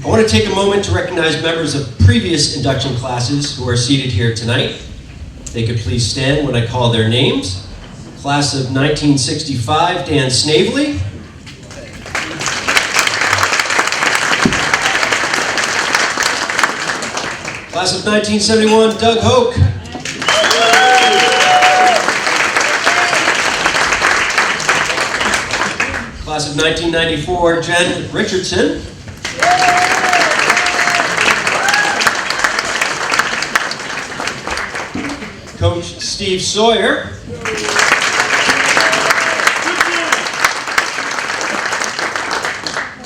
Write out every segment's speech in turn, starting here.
I want to take a moment to recognize members of previous induction classes who are seated here tonight. If they could please stand when I call their names. Class of 1965, Dan Snavely. Class of 1971, Doug Hoke. Class of 1994, Jen Richardson. Coach Steve Sawyer.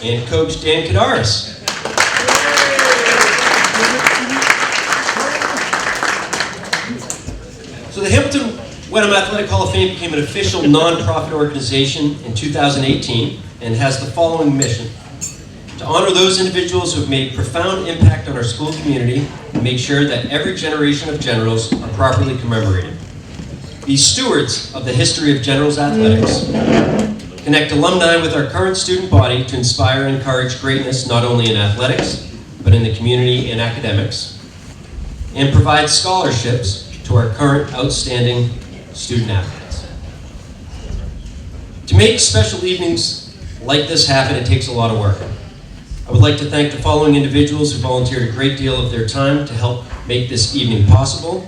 And Coach Dan Kadaris. So the Hamilton-Wenham Athletic Hall of Fame became an official non-profit organization in 2018 and has the following mission: to honor those individuals who have made profound impact on our school community and make sure that every generation of generals are properly commemorated. Be stewards of the history of generals athletics. Connect alumni with our current student body to inspire and encourage greatness not only in athletics, but in the community and academics. And provide scholarships to our current outstanding student athletes. To make special evenings like this happen, it takes a lot of work. I would like to thank the following individuals who volunteered a great deal of their time to help make this evening possible.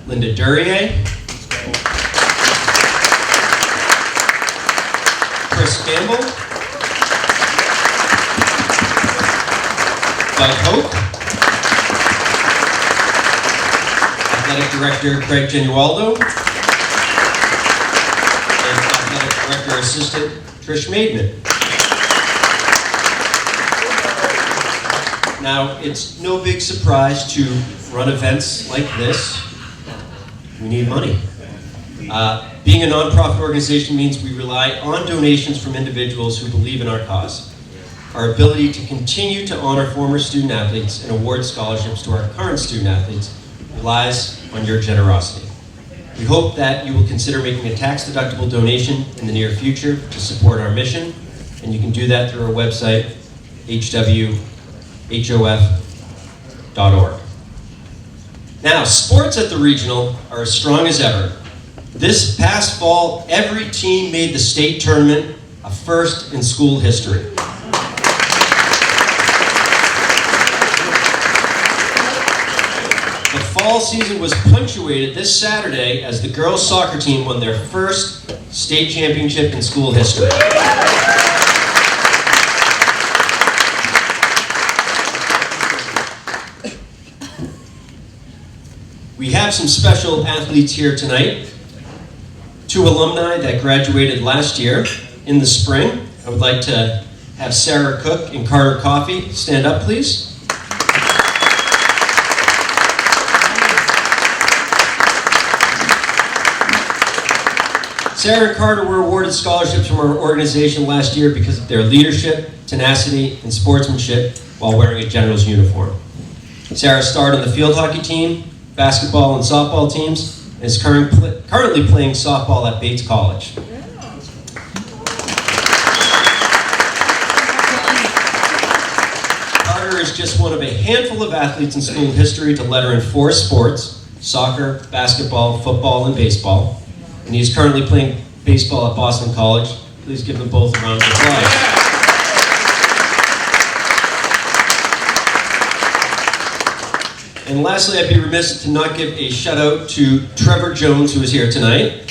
Linda Duryea, Chris Campbell, Doug Hope, Athletic Director Craig Genualdo, and Athletic Director Assistant Trish Maidman. Now, it's no big surprise to run events like this. We need money. Being a nonprofit organization means we rely on donations from individuals who believe in our cause. Our ability to continue to honor former student athletes and award scholarships to our current student athletes relies on your generosity. We hope that you will consider making a tax-deductible donation in the near future to support our mission, and you can do that through our website, hwhof.org. Now, sports at the regional are as strong as ever. This past fall, every team made the state tournament, a first in school history. The fall season was punctuated this Saturday as the girls' soccer team won their first state championship in school history. We have some special athletes here tonight. 2 alumni that graduated last year in the spring. I would like to have Sarah Cook and Carter Coffey stand up, please. Sarah and Carter were awarded scholarships from our organization last year because of their leadership, tenacity, and sportsmanship while wearing a general's uniform. Sarah starred on the field hockey team, basketball and softball teams, and is currently playing softball at Bates College. Carter is just one of a handful of athletes in school history to letter in 4 sports: soccer, basketball, football, and baseball. And he's currently playing baseball at Boston College. Please give them both a round of applause. And lastly, I'd be remiss to not give a shout out to Trevor Jones, who is here tonight.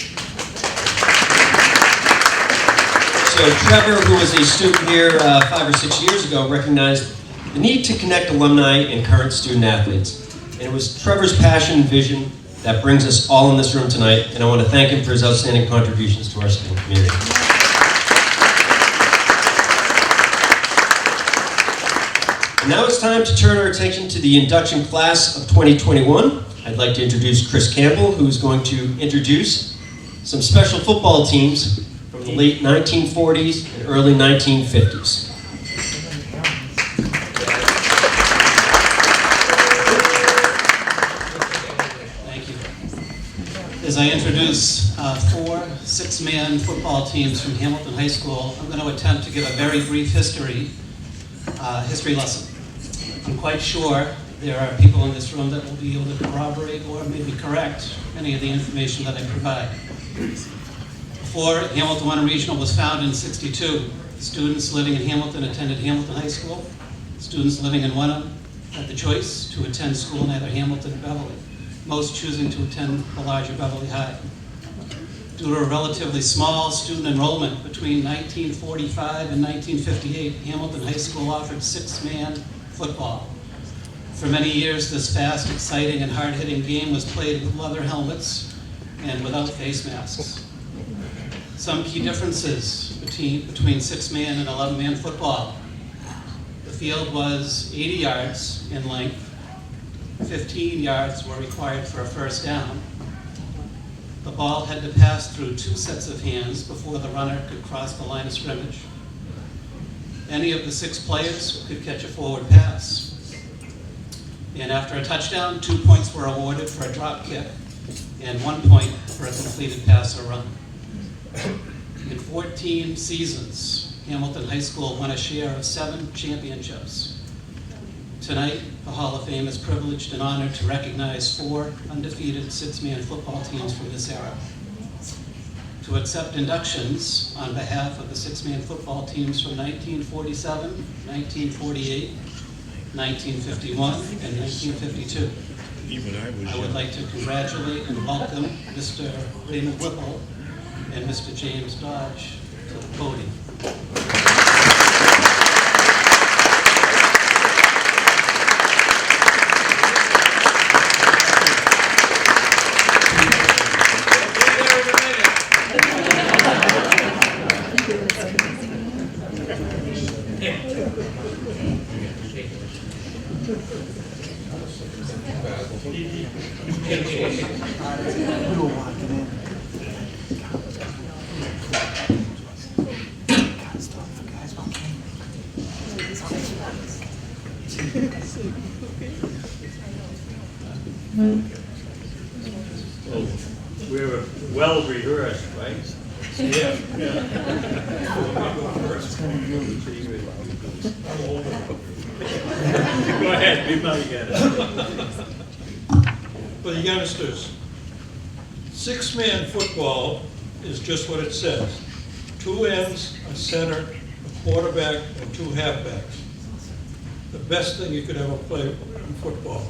So Trevor, who was a student here 5 or 6 years ago, recognized the need to connect alumni and current student athletes. And it was Trevor's passion and vision that brings us all in this room tonight, and I want to thank him for his outstanding contributions to our student community. And now it's time to turn our attention to the induction class of 2021. I'd like to introduce Chris Campbell, who's going to introduce some special football teams from the late 1940s and early 1950s. Thank you. As I introduce 4 6-man football teams from Hamilton High School, I'm going to attempt to give a very brief history lesson. I'm quite sure there are people in this room that will be able to corroborate or maybe correct any of the information that I provide. Before Hamilton-Wenham Regional was founded in '62, students living in Hamilton attended Hamilton High School. Students living in Wenham had the choice to attend school in either Hamilton or Beverly, most choosing to attend the larger Beverly High. Due to a relatively small student enrollment between 1945 and 1958, Hamilton High School offered six-man football. For many years, this fast, exciting, and hard-hitting game was played with leather helmets and without face masks. Some key differences between six-man and 11-man football. The field was 80 yards in length. 15 yards were required for a first down. The ball had to pass through two sets of hands before the runner could cross the line of scrimmage. Any of the six players could catch a forward pass. And after a touchdown, 2 points were awarded for a drop kick and 1 point for a completed pass or run. In 14 seasons, Hamilton High School won a share of 7 championships. Tonight, the Hall of Fame is privileged and honored to recognize 4 undefeated six-man football teams from this era. To accept inductions on behalf of the six-man football teams from 1947, 1948, 1951, and 1952. I would like to congratulate and welcome Mr. Raymond Whipple and Mr. James Dodge to the podium. Well, we're well rehearsed, right? Yeah. Go ahead, be my guest. For the youngsters, six-man football is just what it says. 2 ends, a center, a quarterback, and 2 halfbacks. The best thing you could ever play in football.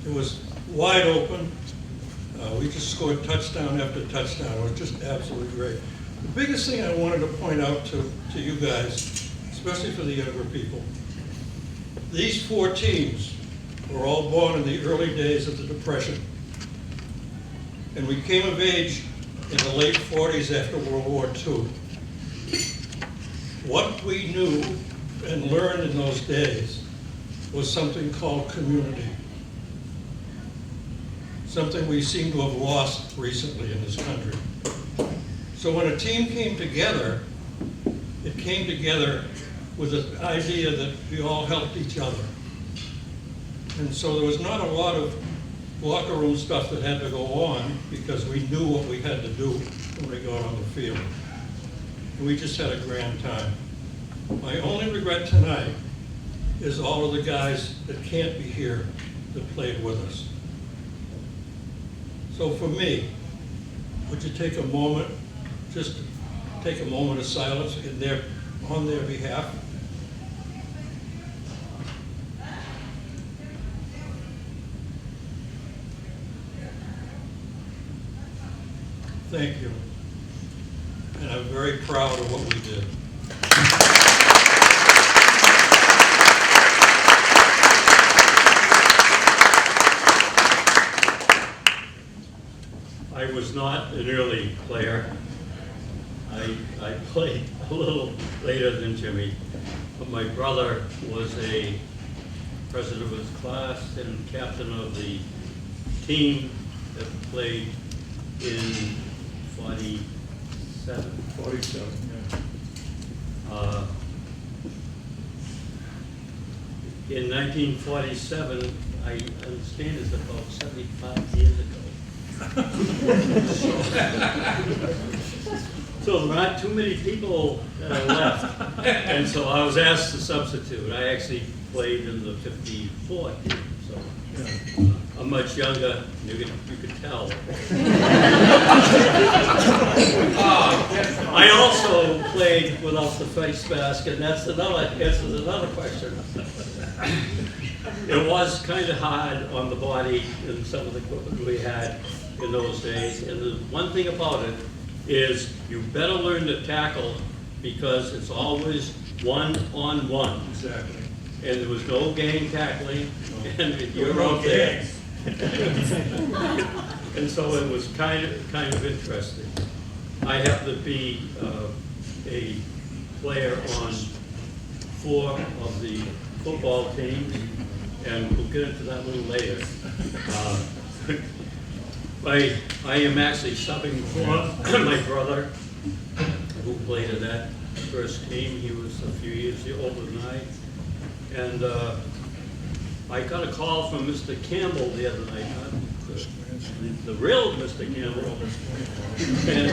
It was wide open. We just scored touchdown after touchdown. It was just absolutely great. The biggest thing I wanted to point out to you guys, especially for the younger people, these 4 teams were all born in the early days of the Depression. And we came of age in the late 40s after World War II. What we knew and learned in those days was something called community. Something we seem to have lost recently in this country. So when a team came together, it came together with an idea that we all helped each other. And so there was not a lot of locker room stuff that had to go on because we knew what we had to do when we got on the field. And we just had a grand time. My only regret tonight is all of the guys that can't be here that played with us. So for me, would you take a moment, just take a moment of silence on their behalf? Thank you. And I'm very proud of what we did. I was not an early player. I played a little later than Jimmy, but my brother was a president of his class and captain of the team that played in 47. 47, yeah. In 1947, I understand it's about 75 years ago. So there aren't too many people that are left, and so I was asked to substitute. I actually played in the 54 team, so I'm much younger, you could tell. I also played without the face mask, and that's answers another question. It was kind of hard on the body in some of the equipment we had in those days, and the one thing about it is you better learn to tackle because it's always one-on-one. Exactly. And there was no gang tackling, and you're out there. And so it was kind of interesting. I happen to be a player on 4 of the football teams, and we'll get into that a little later. I am actually subbing for my brother, who played in that first team. He was a few years older than I. And I got a call from Mr. Campbell the other night, not the real Mr. Campbell. And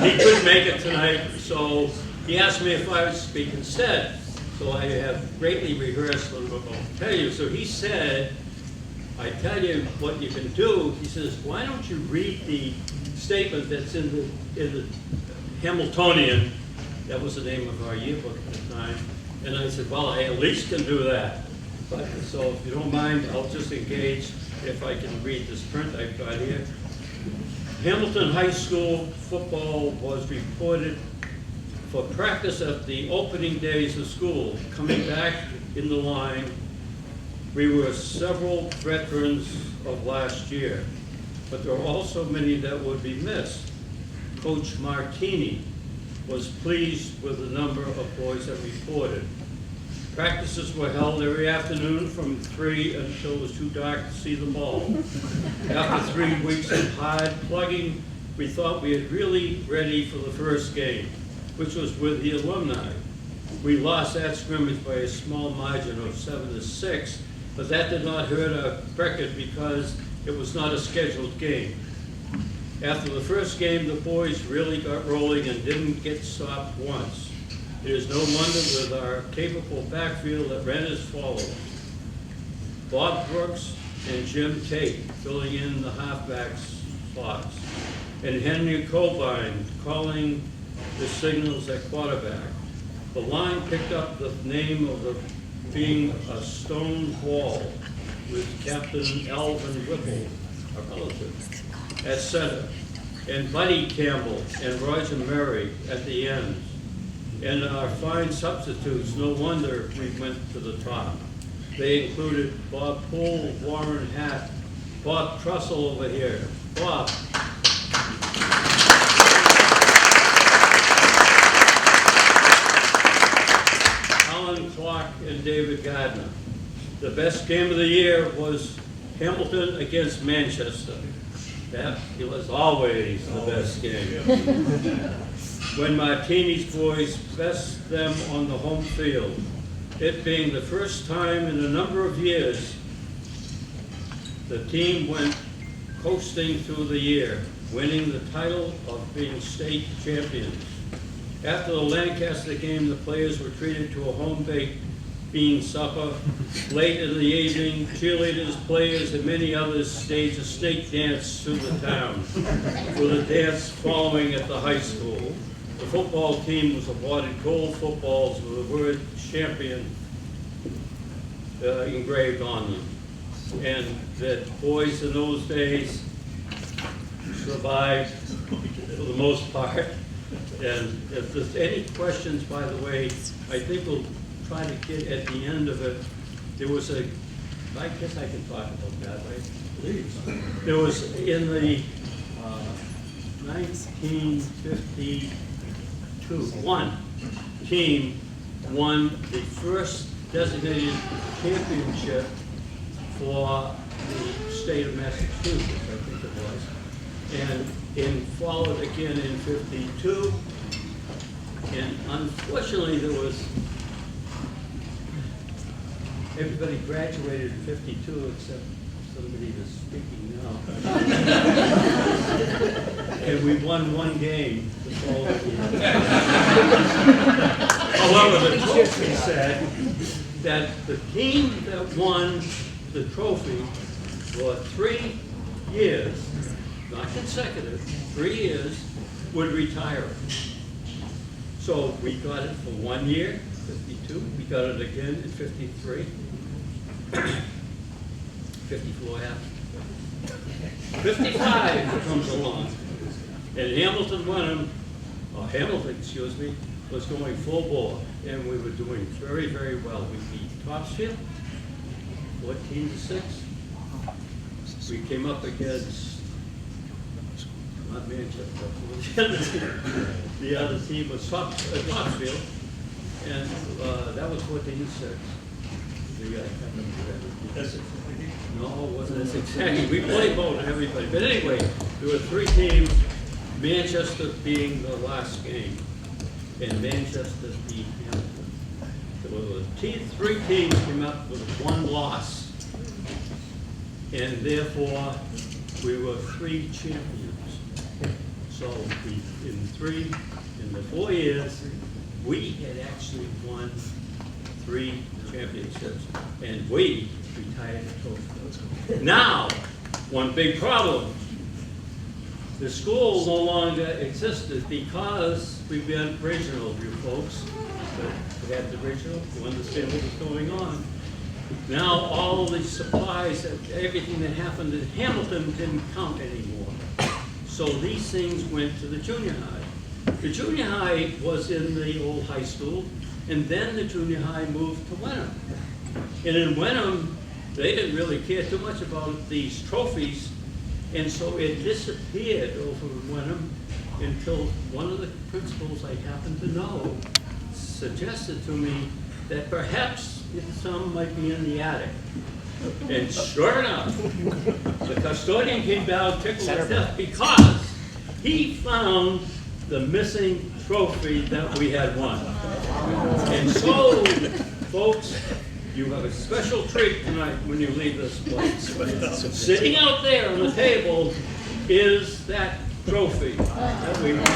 he couldn't make it tonight, so he asked me if I would speak instead. So I have greatly rehearsed what I'm about to tell you. So he said, I tell you what you can do. He says, why don't you read the statement that's in the Hamiltonian? That was the name of our yearbook at the time. And I said, well, I at least can do that. But, so if you don't mind, I'll just engage if I can read this print I've got here. Hamilton High School football was reported for practice at the opening days of school. Coming back in the line, we were several veterans of last year, but there were also many that would be missed. Coach Martini was pleased with the number of boys that reported. Practices were held every afternoon from 3 until it was too dark to see the ball. After 3 weeks of hard plugging, we thought we had really ready for the first game, which was with the alumni. We lost that scrimmage by a small margin of 7-6, but that did not hurt our record because it was not a scheduled game. After the first game, the boys really got rolling and didn't get stopped once. It is no wonder with our capable backfield that ran as follows. Bob Brooks and Jim Tate filling in the halfback slots, and Henry Colvine calling the signals at quarterback. The line picked up the name of being a stone wall with Captain Alvin Whipple, a relative, at center, and Buddy Campbell and Roger Murray at the ends. And our fine substitutes, no wonder we went to the top. They included Bob Poole, Warren Hatt, Bob Trussell over here. Bob. Alan Clark and David Gardner. The best game of the year was Hamilton against Manchester. That was always the best game. When Martini's boys best them on the home field, it being the first time in a number of years, the team went coasting through the year, winning the title of being state champions. After the Lancaster game, the players were treated to a home-baked bean supper. Late in the evening, cheerleaders, players, and many others staged a snake dance through the town, with a dance following at the high school. The football team was awarded gold footballs with the word champion engraved on them. And that boys in those days survived for the most part. And if there's any questions, by the way, I think we'll try to get at the end of it. There was a, I guess I can talk about that, right? Please. There was in the 1952, one team won the first designated championship for the state of Massachusetts, I think it was. And followed again in 52. And unfortunately, there was, everybody graduated in 52 except somebody that's speaking now. And we won one game the following year. However, the trophy said that the team that won the trophy for 3 years, not consecutive, 3 years, would retire it. So we got it for 1 year, 52, we got it again in 53, 54 after. 55 comes along, and Hamilton-Wenham, or Hamilton, excuse me, was going full bore, and we were doing very, very well. We beat Topsfield, 14-6. We came up against, not Manchester, the other team was Topsfield, and that was 14-6. No, it wasn't as exactly. We played both and everybody. But anyway, there were 3 teams, Manchester being the last game, and Manchester beat Hamilton. There were 3 teams came up with 1 loss, and therefore we were 3 champions. So in the 4 years, we had actually won 3 championships, and we retired the trophy. Now, one big problem. The school no longer existed because we went regional, you folks. We had the regional, you understand what was going on. Now all the supplies, everything that happened in Hamilton didn't count anymore. So these things went to the junior high. The junior high was in the old high school, and then the junior high moved to Wenham. And in Wenham, they didn't really care too much about these trophies, and so it disappeared over in Wenham until one of the principals I happen to know suggested to me that perhaps some might be in the attic. And sure enough, the custodian came down tickled to death because he found the missing trophy that we had won. And so, folks, you have a special treat tonight when you leave this place. Sitting out there on the table is that trophy that we won.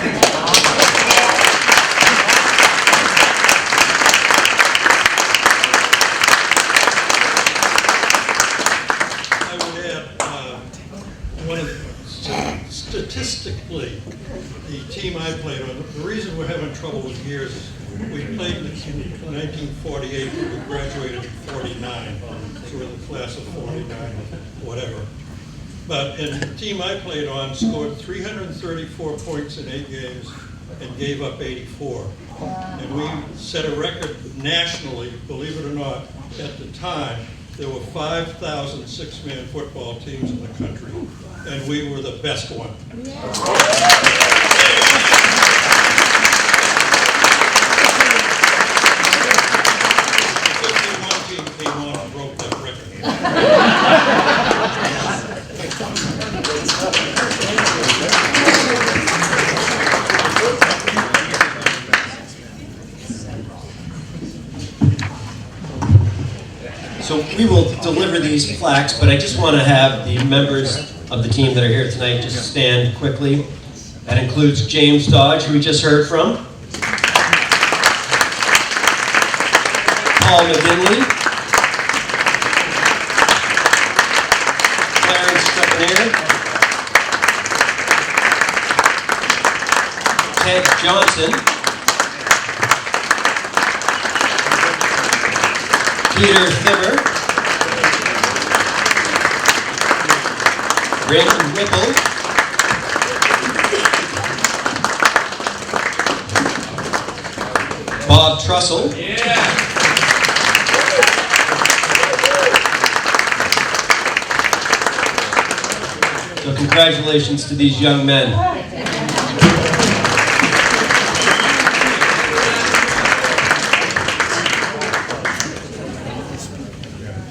Statistically, the team I played on, the reason we're having trouble with years is we played in 1948, but we graduated in 49, so we're the class of 49, whatever. But and the team I played on scored 334 points in 8 games and gave up 84. And we set a record nationally, believe it or not, at the time. There were 5,000 6-man football teams in the country, and we were the best one. Yeah. 51 team came on and broke that record. So we will deliver these plaques, but I just want to have the members of the team that are here tonight just stand quickly. That includes James Dodge, who we just heard from. Paul McGinley. Clarence Stepaneer. Ted Johnson. Peter Thibber, Brandon Whipple, Bob Trussell, so congratulations to these young men.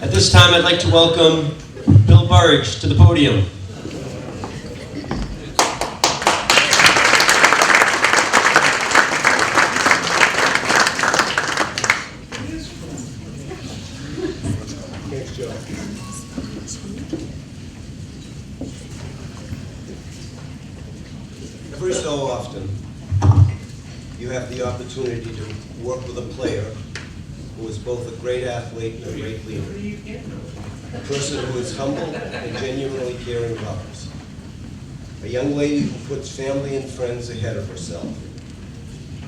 At this time, I'd like to welcome Bill Burridge to the podium. Every so often, you have the opportunity to work with a player who is both a great athlete and a great leader. A person who is humble and genuinely caring of others. A young lady who puts family and friends ahead of herself.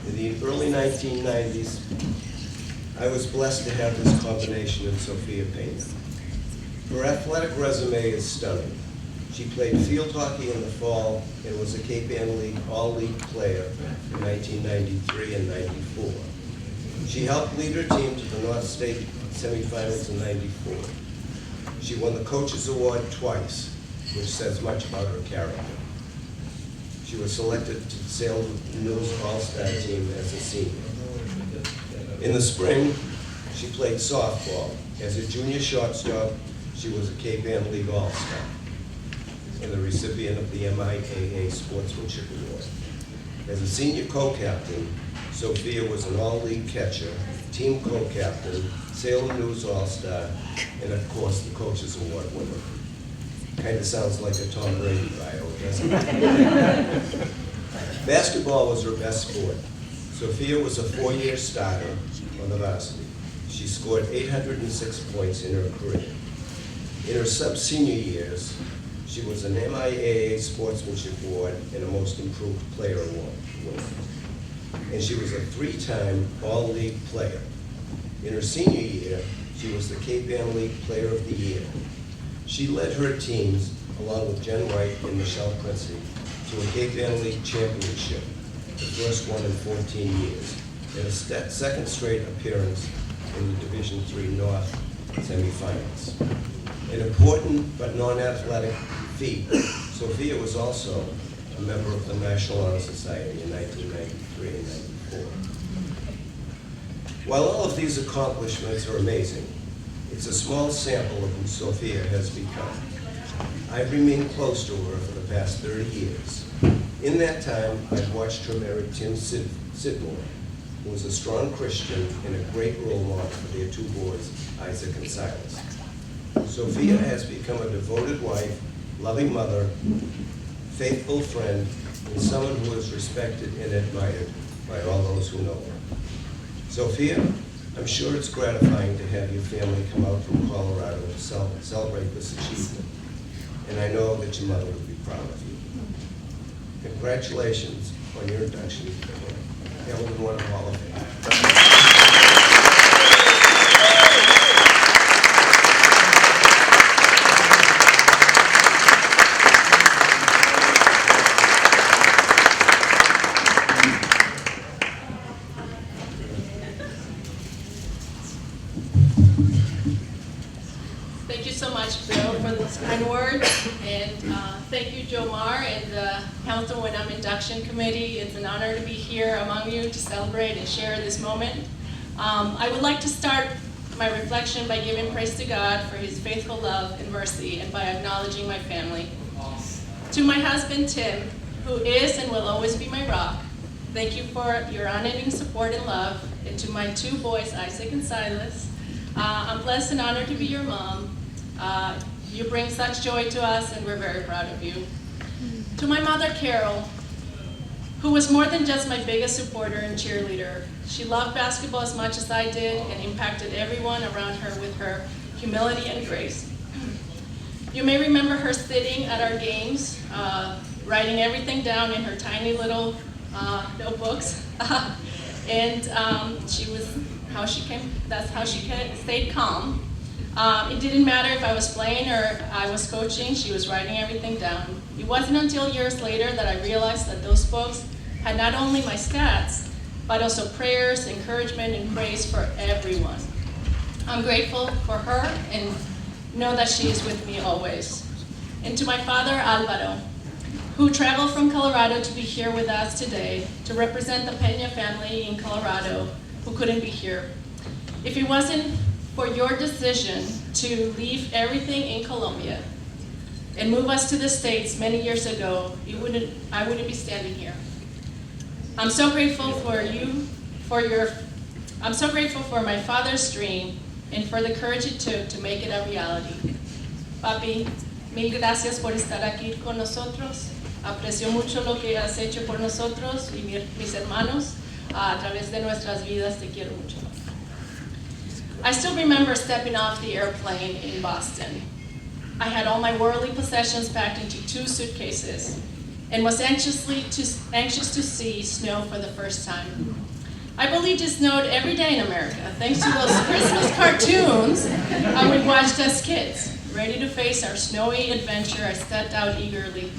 In the early 1990s, I was blessed to have this combination in Sophia Payne. Her athletic resume is stunning. She played field hockey in the fall and was a Cape Ann League All-League player in 1993 and 94. She helped lead her team to the North State semifinals in 94. She won the Coaches Award twice, which says much about her character. She was selected to the Salem News All-Star team as a senior. In the spring, she played softball. As a junior shortstop, she was a Cape Ann League All-Star and the recipient of the MIAA Sportsmanship Award. As a senior co-captain, Sophia was an all-league catcher, team co-captain, Salem News All-Star, and of course, the Coaches Award winner. Kind of sounds like a Tom Brady bio, doesn't it? Basketball was her best sport. Sophia was a 4-year starter on the varsity. She scored 806 points in her career. In her sub-senior years, she was an MIAA Sportsmanship Award and a Most Improved Player Award winner. And she was a 3-time All-League player. In her senior year, she was the Cape Ann League Player of the Year. She led her teams, along with Jen White and Michelle Princey, to a Cape Ann League championship, the first one in 14 years, and a second straight appearance in the Division III North semifinals. An important but non-athletic feat, Sophia was also a member of the National Honor Society in 1993 and 94. While all of these accomplishments are amazing, it's a small sample of who Sophia has become. I've remained close to her for the past 30 years. In that time, I've watched her marry Tim Sidmore, who was a strong Christian and a great role model for their 2 boys, Isaac and Silas. Sophia has become a devoted wife, loving mother, faithful friend, and someone who is respected and admired by all those who know her. Sophia, I'm sure it's gratifying to have your family come out from Colorado to celebrate this achievement, and I know that your mother would be proud of you. Congratulations on your induction to the Hamilton-Wenham Hall of Fame. Thank you so much, Bill, for those kind words. And thank you, Joe Marr and the Hamilton-Wenham Induction Committee. It's an honor to be here among you to celebrate and share this moment. I would like to start my reflection by giving praise to God for his faithful love and mercy, and by acknowledging my family. To my husband, Tim, who is and will always be my rock, thank you for your unending support and love. And to my 2 boys, Isaac and Silas, I'm blessed and honored to be your mom. You bring such joy to us, and we're very proud of you. To my mother, Carol, who was more than just my biggest supporter and cheerleader. She loved basketball as much as I did and impacted everyone around her with her humility and grace. You may remember her sitting at our games, writing everything down in her tiny little notebooks. And that's how she stayed calm. It didn't matter if I was playing or I was coaching, she was writing everything down. It wasn't until years later that I realized that those books had not only my stats, but also prayers, encouragement, and praise for everyone. I'm grateful for her and know that she is with me always. And to my father, Alvaro, who traveled from Colorado to be here with us today to represent the Pena family in Colorado who couldn't be here. If it wasn't for your decision to leave everything in Colombia and move us to the States many years ago, I wouldn't be standing here. I'm so grateful for you, I'm so grateful for my father's dream and for the courage it took to make it a reality. Papi, mil gracias por estar aquí con nosotros. Aprecio mucho lo que has hecho por nosotros y mis hermanos. A través de nuestras vidas te quiero mucho. I still remember stepping off the airplane in Boston. I had all my worldly possessions packed into 2 suitcases and was anxious to see snow for the first time. I believed it snowed every day in America, thanks to those Christmas cartoons we watched as kids. Ready to face our snowy adventure, I stepped out eagerly,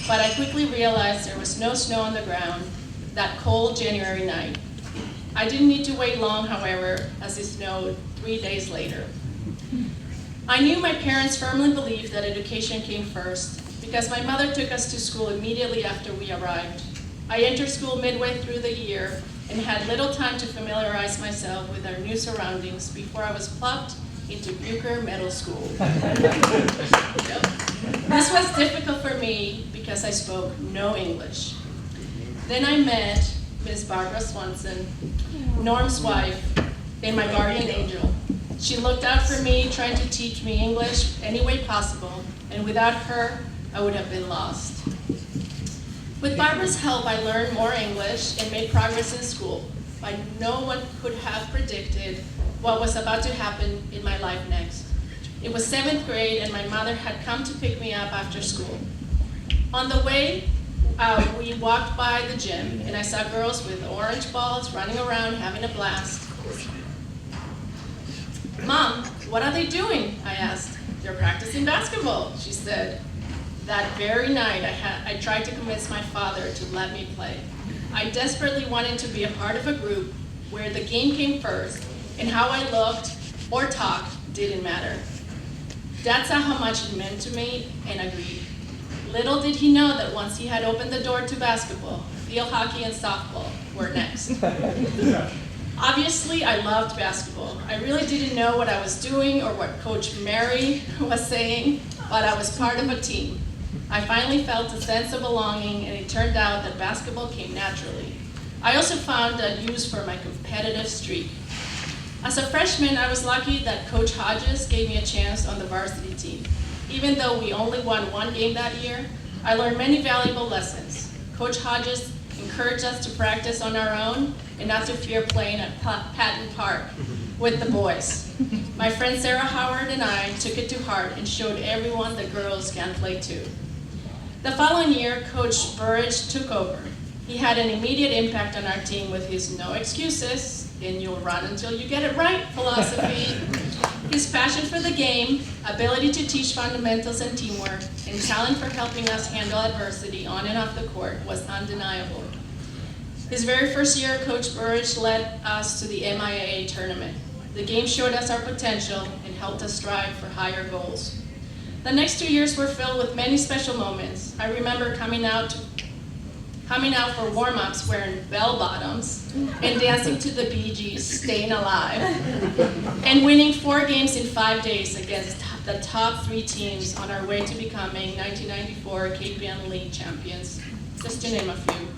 but I quickly realized there was no snow on the ground that cold January night. I didn't need to wait long, however, as it snowed 3 days later. I knew my parents firmly believed that education came first because my mother took us to school immediately after we arrived. I entered school midway through the year and had little time to familiarize myself with our new surroundings before I was plucked into Bucher Middle School. This was difficult for me because I spoke no English. Then I met Miss Barbara Swanson, Norm's wife, and my guardian angel. She looked out for me, trying to teach me English any way possible, and without her, I would have been lost. With Barbara's help, I learned more English and made progress in school, but no one could have predicted what was about to happen in my life next. It was 7th grade, and my mother had come to pick me up after school. On the way, we walked by the gym, and I saw girls with orange balls running around having a blast. "Mom, what are they doing?" I asked. "They're practicing basketball," she said. That very night, I tried to convince my father to let me play. I desperately wanted to be a part of a group where the game came first, and how I looked or talked didn't matter. Dad saw how much it meant to me and agreed. Little did he know that once he had opened the door to basketball, field hockey and softball were next. Obviously, I loved basketball. I really didn't know what I was doing or what Coach Mary was saying, but I was part of a team. I finally felt a sense of belonging, and it turned out that basketball came naturally. I also found a use for my competitive streak. As a freshman, I was lucky that Coach Hodges gave me a chance on the varsity team. Even though we only won 1 game that year, I learned many valuable lessons. Coach Hodges encouraged us to practice on our own and not to fear playing at Patton Park with the boys. My friend Sarah Howard and I took it to heart and showed everyone that girls can play too. The following year, Coach Burridge took over. He had an immediate impact on our team with his no excuses, and you'll run until you get it right philosophy. His passion for the game, ability to teach fundamentals and teamwork, and talent for helping us handle adversity on and off the court was undeniable. His very first year, Coach Burridge led us to the MIAA tournament. The game showed us our potential and helped us strive for higher goals. The next 2 years were filled with many special moments. I remember coming out for warm-ups wearing bell-bottoms and dancing to the Bee Gees' Staying Alive, and winning 4 games in 5 days against the top 3 teams on our way to becoming 1994 KPN League champions, just to name a few.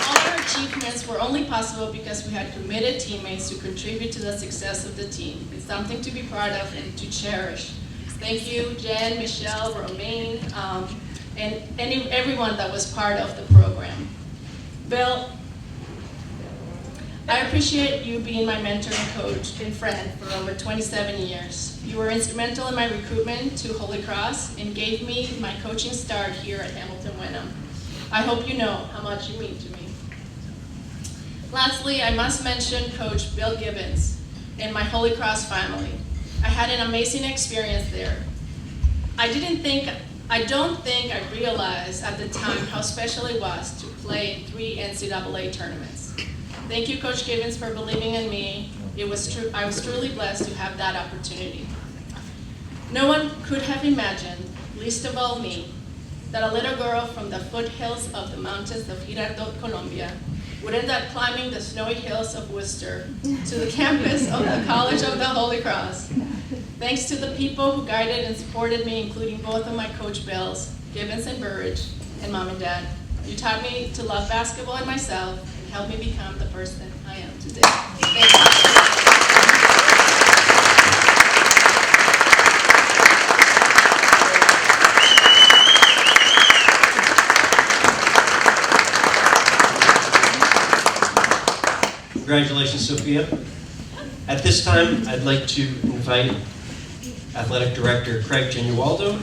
All our achievements were only possible because we had committed teammates who contribute to the success of the team. It's something to be proud of and to cherish. Thank you, Jen, Michelle, Romaine, and everyone that was part of the program. Bill, I appreciate you being my mentor and coach and friend for over 27 years. You were instrumental in my recruitment to Holy Cross and gave me my coaching start here at Hamilton-Wenham. I hope you know how much you mean to me. Lastly, I must mention Coach Bill Gibbons and my Holy Cross family. I had an amazing experience there. I don't think I realized at the time how special it was to play in 3 NCAA tournaments. Thank you, Coach Gibbons, for believing in me. I was truly blessed to have that opportunity. No one could have imagined, least of all me, that a little girl from the foothills of the mountains of Girardot, Colombia, would end up climbing the snowy hills of Worcester to the campus of the College of the Holy Cross. Thanks to the people who guided and supported me, including both of my Coach Bills, Gibbons and Burridge, and Mom and Dad. You taught me to love basketball and myself and helped me become the person I am today. Thank you. Congratulations, Sophia. At this time, I'd like to invite Athletic Director Craig Genualdo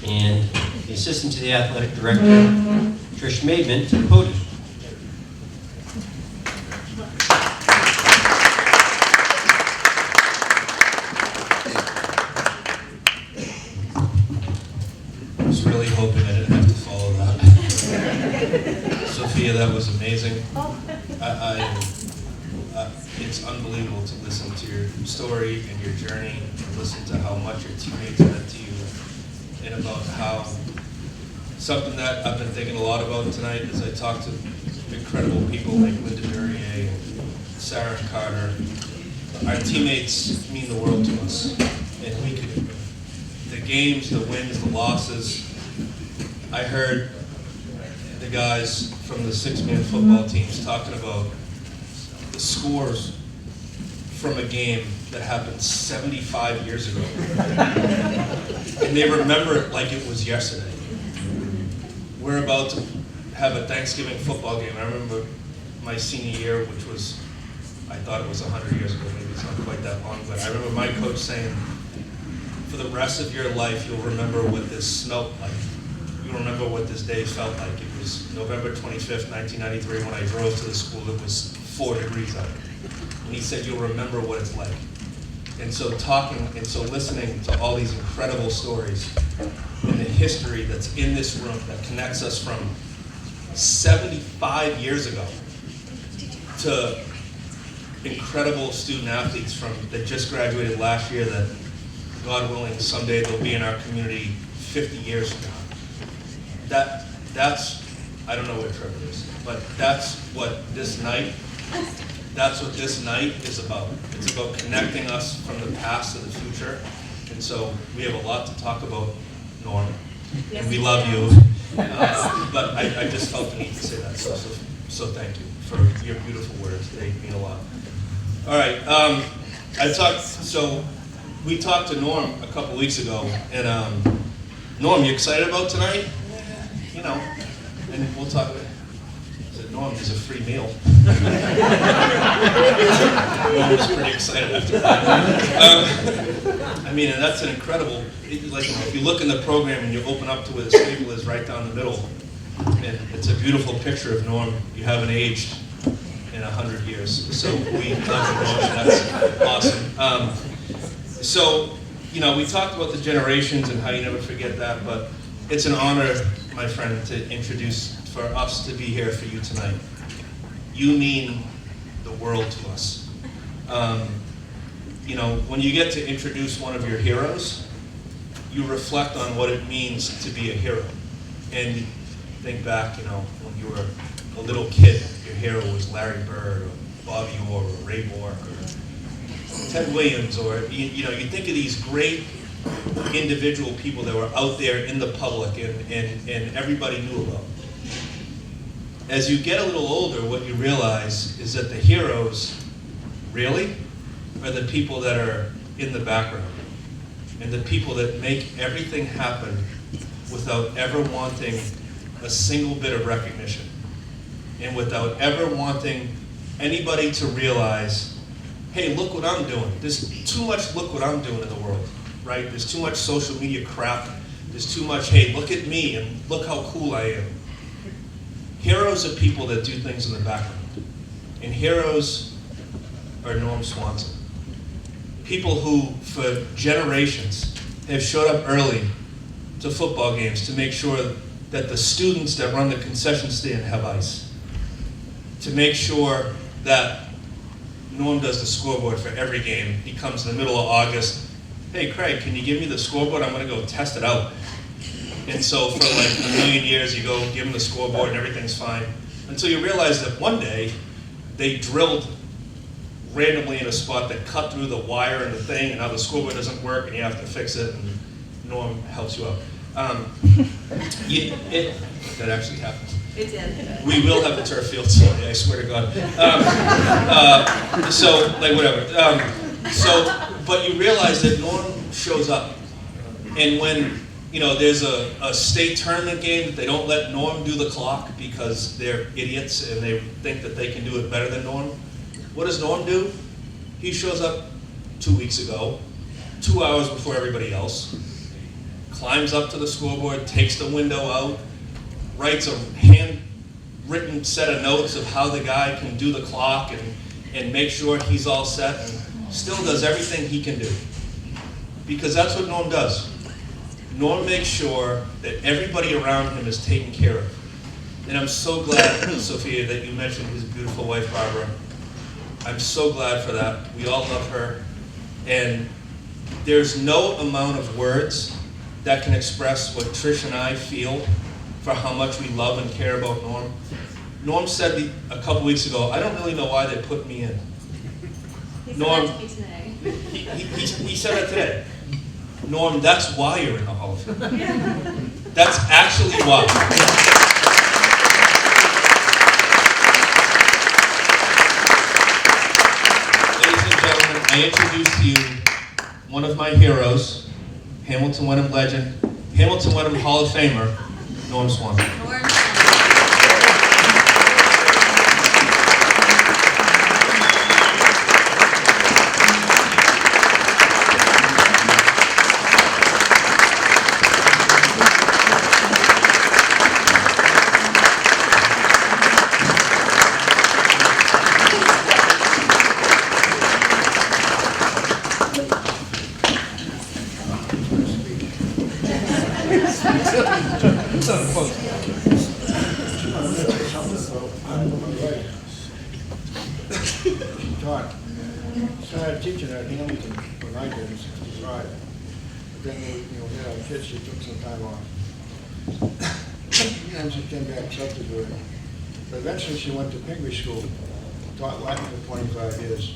and the Assistant to the Athletic Director, Trish Maidman, to the podium. I was really hoping I didn't have to follow that. Sophia, that was amazing. It's unbelievable to listen to your story and your journey, and listen to how much your teammates meant to you, and about how something that I've been thinking a lot about tonight as I talk to incredible people like Linda Durier, Sarah and Carter. Our teammates mean the world to us, and we could, the games, the wins, the losses. I heard the guys from the six-man football teams talking about the scores from a game that happened 75 years ago. And they remember it like it was yesterday. We're about to have a Thanksgiving football game. I remember my senior year, which was, I thought it was 100 years ago, maybe it's not quite that long, but I remember my coach saying, for the rest of your life, you'll remember what this smelled like. You'll remember what this day felt like. It was November 25th, 1993, when I drove to the school. It was 4 degrees out. And he said, you'll remember what it's like. And so listening to all these incredible stories and the history that's in this room that connects us from 75 years ago to incredible student athletes that just graduated last year that, God willing, someday they'll be in our community 50 years from now. That's, I don't know what Trevor is, but that's what this night is about. It's about connecting us from the past to the future. And so we have a lot to talk about, Norm. Yes, and we love you. But I just felt the need to say that. So thank you for your beautiful words. They mean a lot. All right. We talked to Norm a couple weeks ago, and Norm, you excited about tonight? You know, and we'll talk. I said, Norm, there's a free meal. Norm was pretty excited after that. I mean, and that's an incredible. If you look in the program and you open up to where the table is right down the middle, and it's a beautiful picture of Norm. You haven't aged in 100 years, so we love you, Norm. That's awesome. We talked about the generations and how you never forget that, but it's an honor, my friend, to introduce, for us to be here for you tonight. You mean the world to us. When you get to introduce one of your heroes, you reflect on what it means to be a hero. And think back, when you were a little kid, your hero was Larry Bird, or Bobby Orr, or Ray Bork, or Ted Williams, or you think of these great individual people that were out there in the public and everybody knew about. As you get a little older, what you realize is that the heroes really are the people that are in the background, and the people that make everything happen without ever wanting a single bit of recognition, and without ever wanting anybody to realize, hey, look what I'm doing. There's too much look what I'm doing in the world, right? There's too much social media crap. There's too much, hey, look at me and look how cool I am. Heroes are people that do things in the background. And heroes are Norm Swanson. People who, for generations, have showed up early to football games to make sure that the students that run the concession stand have ice. To make sure that Norm does the scoreboard for every game. He comes in the middle of August. Hey, Craig, can you give me the scoreboard? I'm going to go test it out. And so for like a million years, you go give him the scoreboard and everything's fine. Until you realize that one day, they drilled randomly in a spot that cut through the wire and the thing, and now the scoreboard doesn't work, and you have to fix it, and Norm helps you out. That actually happens. It did. We will have a turf field someday, I swear to God. But you realize that Norm shows up. And when, there's a state tournament game that they don't let Norm do the clock because they're idiots and they think that they can do it better than Norm, What does Norm do? He shows up 2 weeks ago, 2 hours before everybody else, climbs up to the scoreboard, takes the window out, writes a handwritten set of notes of how the guy can do the clock and make sure he's all set, and still does everything he can do. Because that's what Norm does. Norm makes sure that everybody around him is taken care of. And I'm so glad, Sophia, that you mentioned his beautiful wife, Barbara. I'm so glad for that. We all love her. And there's no amount of words that can express what Trish and I feel for how much we love and care about Norm. Norm said a couple weeks ago, I don't really know why they put me in. Norm, that to me today. he said that today. Norm, that's why you're in the Hall of Fame. That's actually why. Ladies and gentlemen, I introduce to you one of my heroes, Hamilton-Wenham legend, Hamilton-Wenham Hall of Famer, Norm Swanson. Started teaching at Hamilton when I did in '65. But then we had our kids, she took some time off. Sometimes she came back substitute. But eventually she went to Pingree School, taught Latin for 25 years.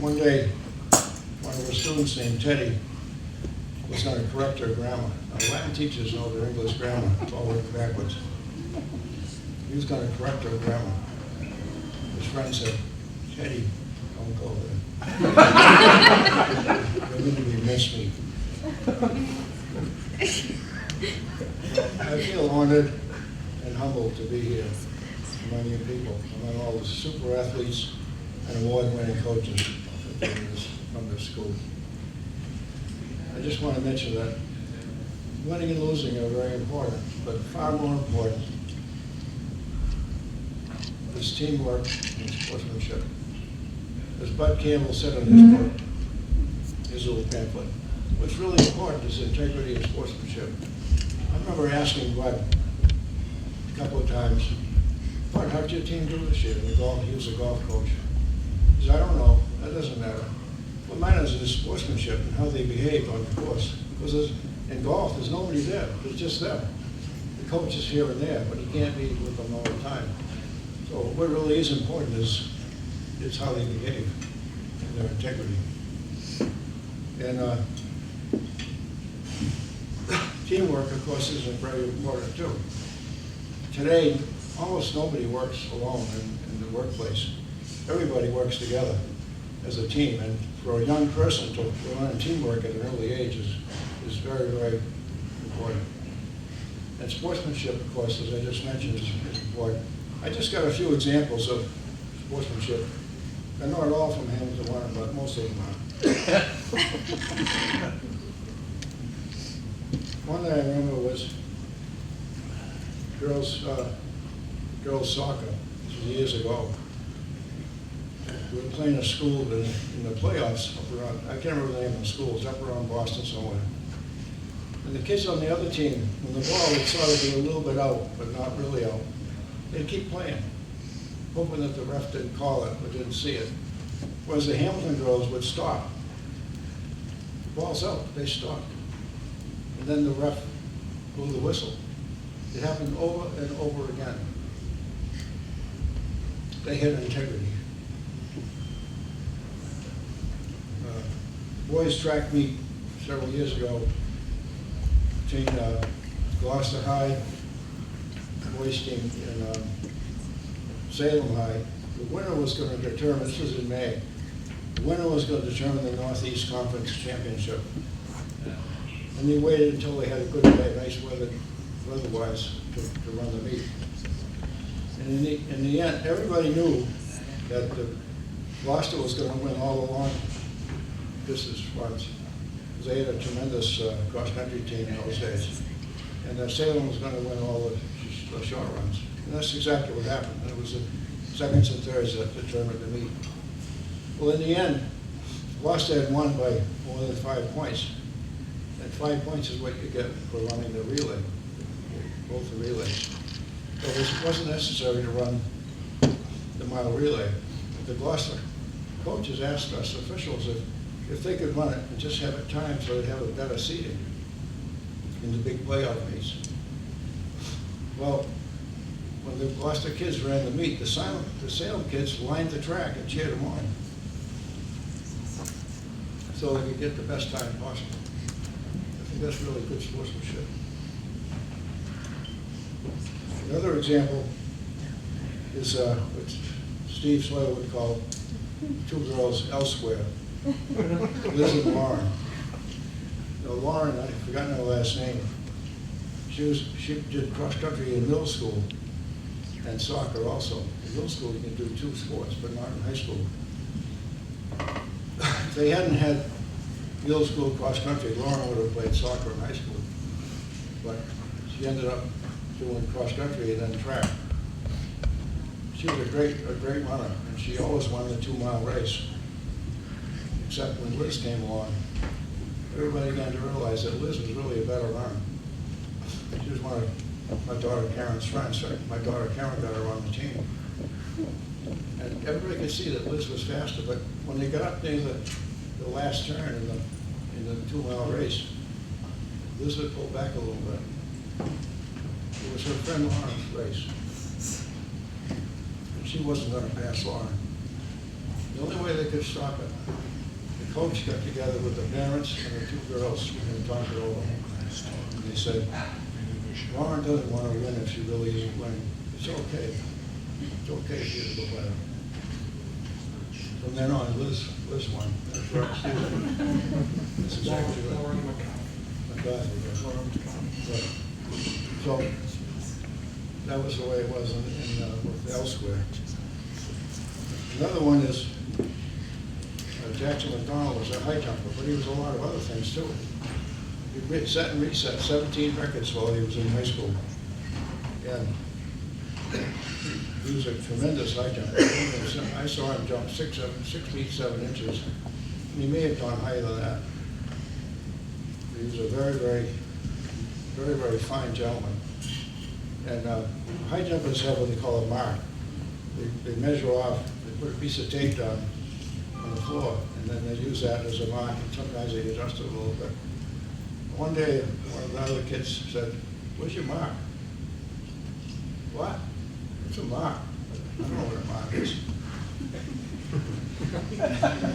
One day, one of her students named Teddy was going to correct her grammar. Now, Latin teachers know their English grammar forward and backwards. He was going to correct her grammar. His friend said, Teddy, don't go there. You're going to be miss me. I feel honored and humbled to be here among you people, among all the super athletes and award-winning coaches from this school. I just want to mention that winning and losing are very important, but far more important is teamwork and sportsmanship. As Bud Campbell said in his book, his little pamphlet, what's really important is integrity and sportsmanship. I remember asking Bud a couple of times, Bud, how'd your team do this year? He was a golf coach. He said, I don't know, that doesn't matter. What matters is sportsmanship and how they behave on the course. Because in golf, there's nobody there, it's just them. The coach is here and there, but he can't be with them all the time. So what really is important is how they behave and their integrity. And teamwork, of course, is very important too. Today, almost nobody works alone in the workplace. Everybody works together as a team, and for a young person to learn teamwork at an early age is very, very important. And sportsmanship, of course, as I just mentioned, is important. I just got a few examples of sportsmanship. They're not all from Hamilton-Wenham, but most of them are. One that I remember was girls soccer. This was years ago. We were playing a school in the playoffs up around, I can't remember the name of the school, it was up around Boston somewhere. And the kids on the other team, when the ball would sort of be a little bit out, but not really out, they'd keep playing, hoping that the ref didn't call it or didn't see it. Whereas the Hamilton girls would stop. The ball's out, they stopped. And then the ref blew the whistle. It happened over and over again. They had integrity. Boys track meet several years ago between Gloucester High, boys team, and Salem High. The winner was going to determine, this was in May, the winner was going to determine the Northeast Conference Championship. And they waited until they had a good day, nice weather-wise, to run the meet. And in the end, everybody knew that Gloucester was going to win all the long distance runs. Because they had a tremendous cross-country team in those days. And that Salem was going to win all the short runs. And that's exactly what happened. And it was the seconds and thirds that determined the meet. Well, in the end, Gloucester had won by more than 5 points. And 5 points is what you get for running the relay, both the relays. So it wasn't necessary to run the mile relay. The Gloucester coaches asked us officials if they could run it and just have it timed so they'd have a better seating in the big playoff meets. Well, when the Gloucester kids ran the meet, the Salem kids lined the track and cheered them on so they could get the best time possible. I think that's really good sportsmanship. Another example is what Steve Sawyer would call two girls elsewhere, Liz and Lauren. Now, Lauren, I've forgotten her last name. She did cross country in middle school and soccer also. In middle school, you can do 2 sports, but not in high school. If they hadn't had middle school cross country, Lauren would have played soccer in high school. But she ended up doing cross country and then track. She was a great runner, and she always won the 2-mile race. Except when Liz came along, everybody began to realize that Liz was really a better runner. She was one of my daughter Karen's friends. My daughter Karen got her on the team. And everybody could see that Liz was faster, but when they got up near the last turn in the 2-mile race, Liz would pull back a little bit. It was her friend Lauren's race. And she wasn't going to pass Lauren. The only way they could stop it, the coach got together with the parents and the 2 girls and talked it over. And they said, Lauren doesn't want to win if she really isn't winning. It's okay. It's okay for you to go better. From then on, Liz won. That's right, Steve. That's exactly right. Right. So that was the way it was with elsewhere. Another one is Jackson McDonald was a high jumper, but he was a lot of other things too. He set and reset 17 records while he was in high school. And he was a tremendous high jumper. I saw him jump 6 feet 7 inches. And he may have gone higher than that. He was a very fine gentleman. And high jumpers have what they call a mark. They measure off, they put a piece of tape down on the floor, and then they use that as a mark, and sometimes they adjust it a little bit. One day, one of the other kids said, "Where's your mark?" "What? It's a mark." "I don't know what a mark is."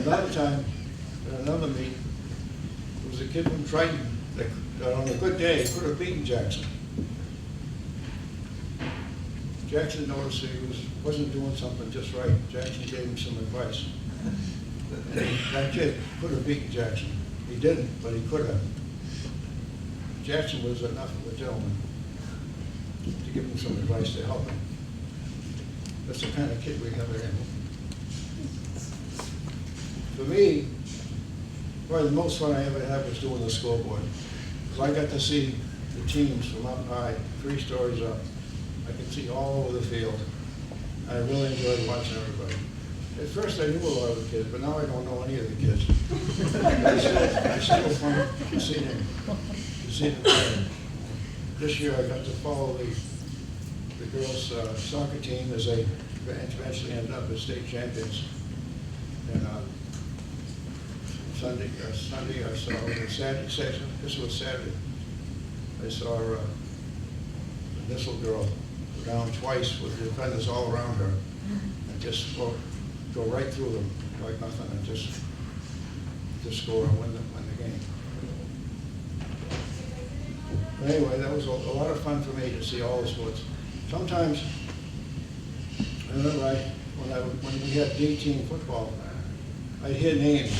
Another time, at another meet, there was a kid from Triton that on a good day could have beaten Jackson. Jackson noticed that he wasn't doing something just right. Jackson gave him some advice. And that kid could have beaten Jackson. He didn't, but he could have. Jackson was enough of a gentleman to give him some advice to help him. That's the kind of kid we have at Hamilton. For me, probably the most fun I ever had was doing the scoreboard. Because I got to see the teams from up high, 3 stories up. I could see all over the field. I really enjoyed watching everybody. At first I knew a lot of the kids, but now I don't know any of the kids. It's still fun to see them play. This year I got to follow the girls' soccer team as they eventually ended up as state champions. And Sunday I saw, Saturday, this was Saturday, I saw the Nissel girl go down twice with the defenders all around her and just go right through them like nothing and just score and win the game. But anyway, that was a lot of fun for me to see all the sports. Sometimes, I remember when we had D-team football, I'd hear names.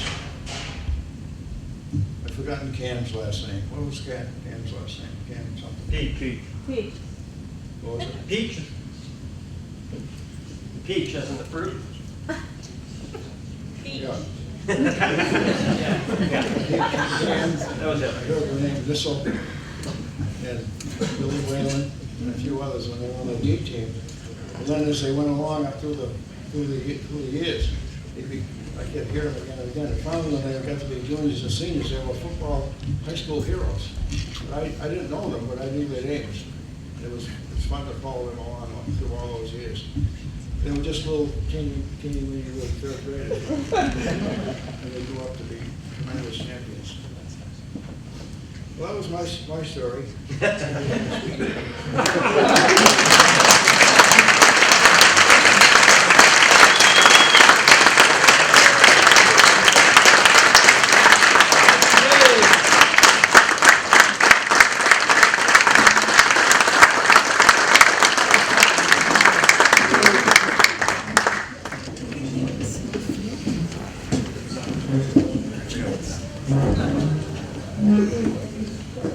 I'd forgotten Cam's last name. What was Cam's last name? Cam something. Peach. What was it? Peach as in the fruit. Yeah. I heard the name Bissell and Billy Whalen and a few others when they were on the D team. And then as they went along up through the years, I kept hearing them again and again. And finally, when they got to be juniors and seniors, they were football high school heroes. But I didn't know them, but I knew their names. It was fun to follow them along through all those years. They were just little teeny little third graders. And they grew up to be tremendous champions. Well, that was my story.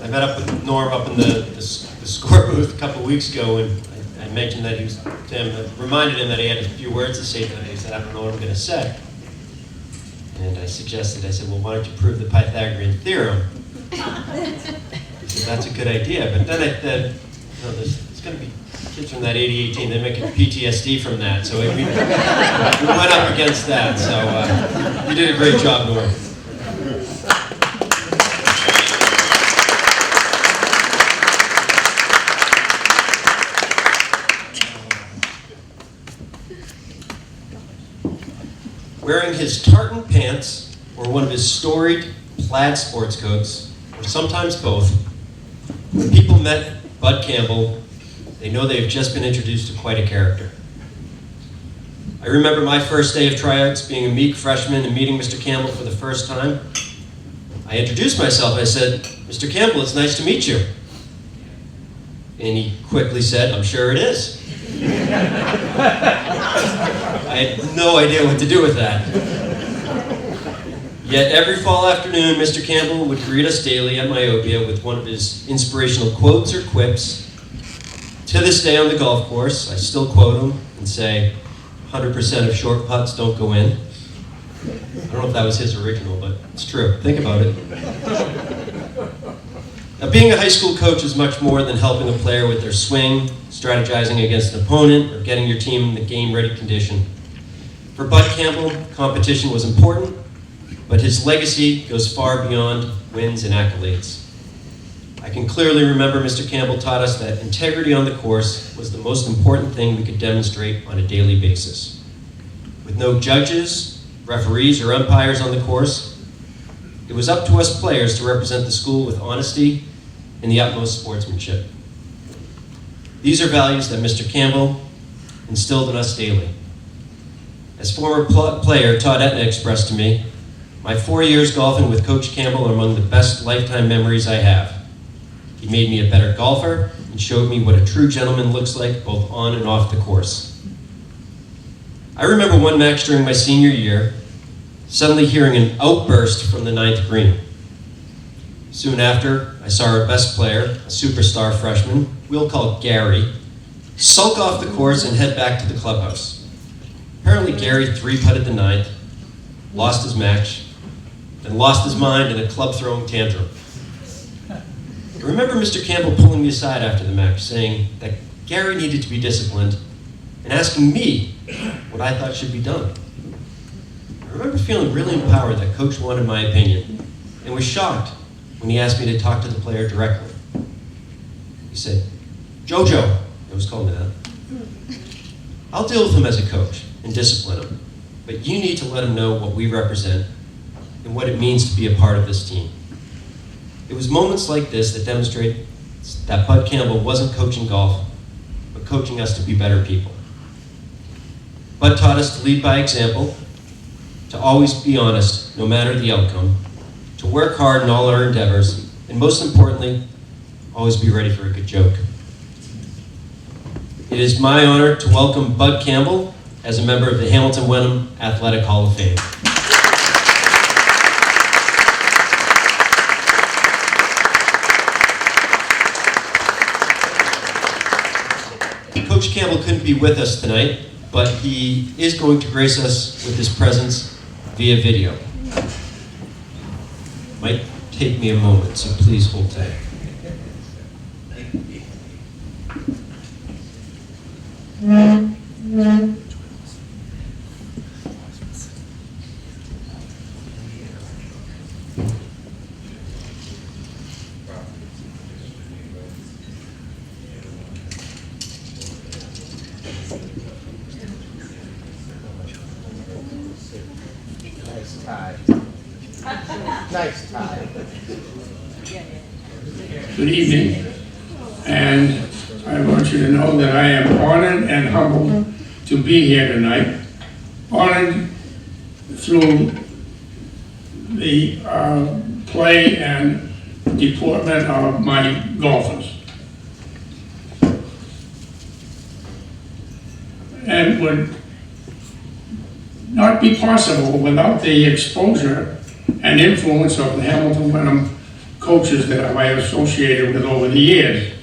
I met up with Norm up in the score booth a couple of weeks ago, and I mentioned that reminded him that he had a few words to say to me. He said, I don't know what I'm going to say. And I said, well, why don't you prove the Pythagorean theorem? He said, that's a good idea. But then I said, there's going to be kids from that 88 team, they make a PTSD from that. So we went up against that. So you did a great job, Norm. Wearing his tartan pants or one of his storied plaid sports coats, or sometimes both, when people met Bud Campbell, they know they've just been introduced to quite a character. I remember my first day of tryouts being a meek freshman and meeting Mr. Campbell for the first time. I introduced myself. I said, Mr. Campbell, it's nice to meet you. And he quickly said, I'm sure it is. I had no idea what to do with that. Yet every fall afternoon, Mr. Campbell would greet us daily at Myopia with one of his inspirational quotes or quips. To this day on the golf course, I still quote him and say, 100% of short putts don't go in. I don't know if that was his original, but it's true. Think about it. Now, being a high school coach is much more than helping a player with their swing, strategizing against an opponent, or getting your team in the game-ready condition. For Bud Campbell, competition was important, but his legacy goes far beyond wins and accolades. I can clearly remember Mr. Campbell taught us that integrity on the course was the most important thing we could demonstrate on a daily basis. With no judges, referees, or umpires on the course, it was up to us players to represent the school with honesty and the utmost sportsmanship. These are values that Mr. Campbell instilled in us daily. As former player Todd Etna expressed to me, my 4 years golfing with Coach Campbell are among the best lifetime memories I have. He made me a better golfer and showed me what a true gentleman looks like both on and off the course. I remember one match during my senior year, suddenly hearing an outburst from the 9th green. Soon after, I saw our best player, a superstar freshman, we'll call Gary, sulk off the course and head back to the clubhouse. Apparently Gary three-putted the 9th, lost his match, and lost his mind in a club-throwing tantrum. I remember Mr. Campbell pulling me aside after the match, saying that Gary needed to be disciplined and asking me what I thought should be done. I remember feeling really empowered that Coach wanted my opinion and was shocked when he asked me to talk to the player directly. He said, Jojo, I was called that, I'll deal with him as a coach and discipline him, but you need to let him know what we represent and what it means to be a part of this team. It was moments like this that demonstrate that Bud Campbell wasn't coaching golf, but coaching us to be better people. Bud taught us to lead by example, to always be honest, no matter the outcome, to work hard in all our endeavors, and most importantly, always be ready for a good joke. It is my honor to welcome Bud Campbell as a member of the Hamilton-Wenham Athletic Hall of Fame. Coach Campbell couldn't be with us tonight, but he is going to grace us with his presence via video. Might take me a moment, so please hold tight. Nice tie. Nice tie. Good evening, and I want you to know that I am honored and humbled to be here tonight. Honored through the play and deportment of my golfers. And would not be possible without the exposure and influence of the Hamilton-Wenham coaches that I have associated with over the years.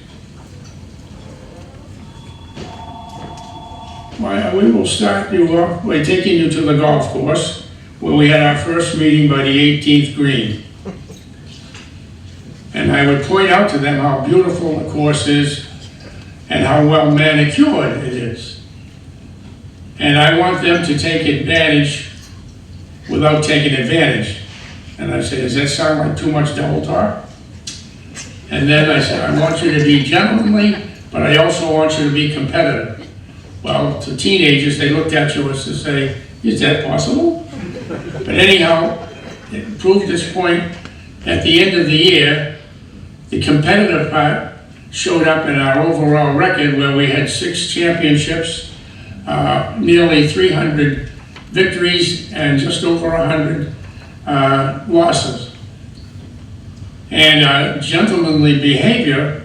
We will start you off by taking you to the golf course, where we had our first meeting by the 18th green. And I would point out to them how beautiful the course is and how well manicured it is. And I want them to take advantage without taking advantage. And I said, does that sound like too much double talk? And then I said, I want you to be gentlemanly, but I also want you to be competitive. Well, to teenagers, they looked at you as to say, is that possible? But anyhow, it proved this point. At the end of the year, the competitive part showed up in our overall record, where we had 6 championships, nearly 300 victories, and just over 100 losses. And gentlemanly behavior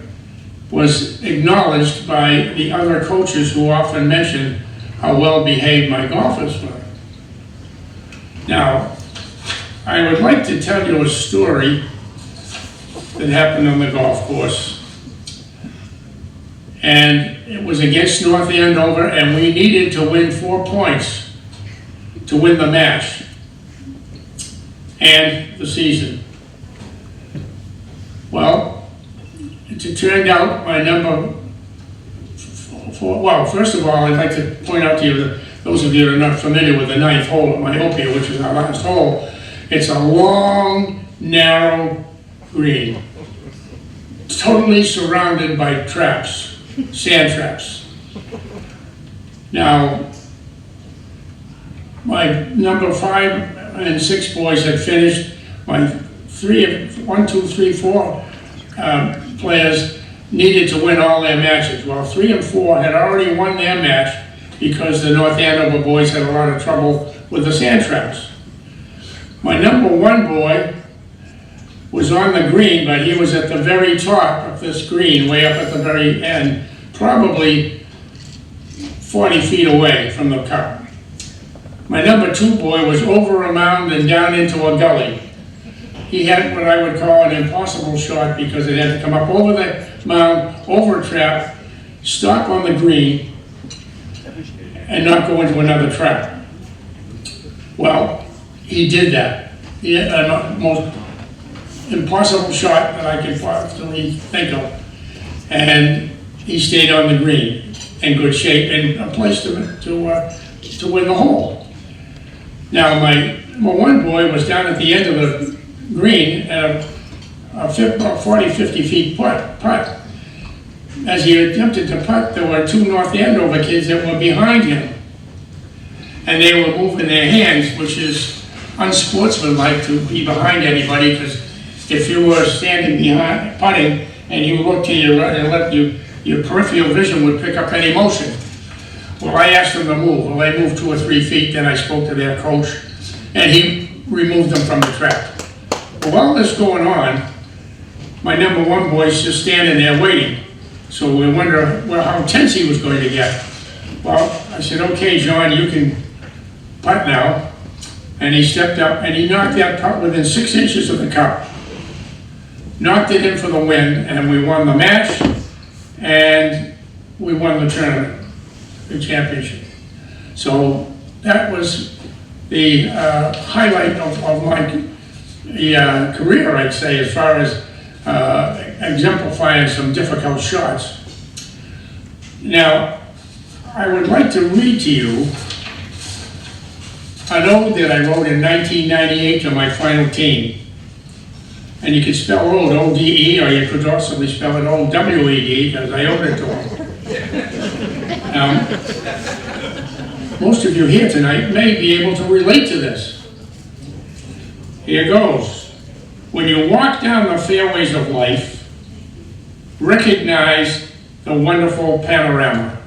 was acknowledged by the other coaches, who often mentioned how well behaved my golfers were. Now, I would like to tell you a story that happened on the golf course. And it was against North Andover, and we needed to win 4 points to win the match and the season. Well, it turned out my number 4, well, first of all, I'd like to point out to you that those of you that are not familiar with the 9th hole at Myopia, which is our last hole, it's a long, narrow green, totally surrounded by traps, sand traps. Now, my number 5 and 6 boys had finished. My 1, 2, 3, 4 players needed to win all their matches. Well, 3 and 4 had already won their match because the North Andover boys had a lot of trouble with the sand traps. My number 1 boy was on the green, but he was at the very top of this green, way up at the very end, probably 40 feet away from the cup. My number 2 boy was over a mound and down into a gully. He had what I would call an impossible shot, because it had to come up over the mound, over a trap, stop on the green, and not go into another trap. Well, he did that. He had the most impossible shot that I could possibly think of. And he stayed on the green in good shape and a place to win the hole. Now, my 1 boy was down at the end of the green at a 40, 50 feet putt. As he attempted to putt, there were 2 North Andover kids that were behind him. And they were moving their hands, which is unsportsmanlike to be behind anybody, because if you were standing behind putting and you looked to your right and left, your peripheral vision would pick up any motion. Well, I asked them to move. Well, they moved 2 or 3 feet, then I spoke to their coach, and he removed them from the trap. Well, while this going on, my number 1 boy's just standing there waiting. So we wonder, well, how tense he was going to get. Well, I said, okay, John, you can putt now. And he stepped up and he knocked that putt within 6 inches of the cup. Knocked it in for the win, and we won the match, and we won the tournament, the championship. So that was the highlight of my career, I'd say, as far as exemplifying some difficult shots. Now, I would like to read to you an ode that I wrote in 1998 to my final team. And you could spell ode, O-D-E, or you could also spell it O-W-E-D, because I owed it to them. Most of you here tonight may be able to relate to this. Here goes. When you walk down the fairways of life, recognize the wonderful panorama.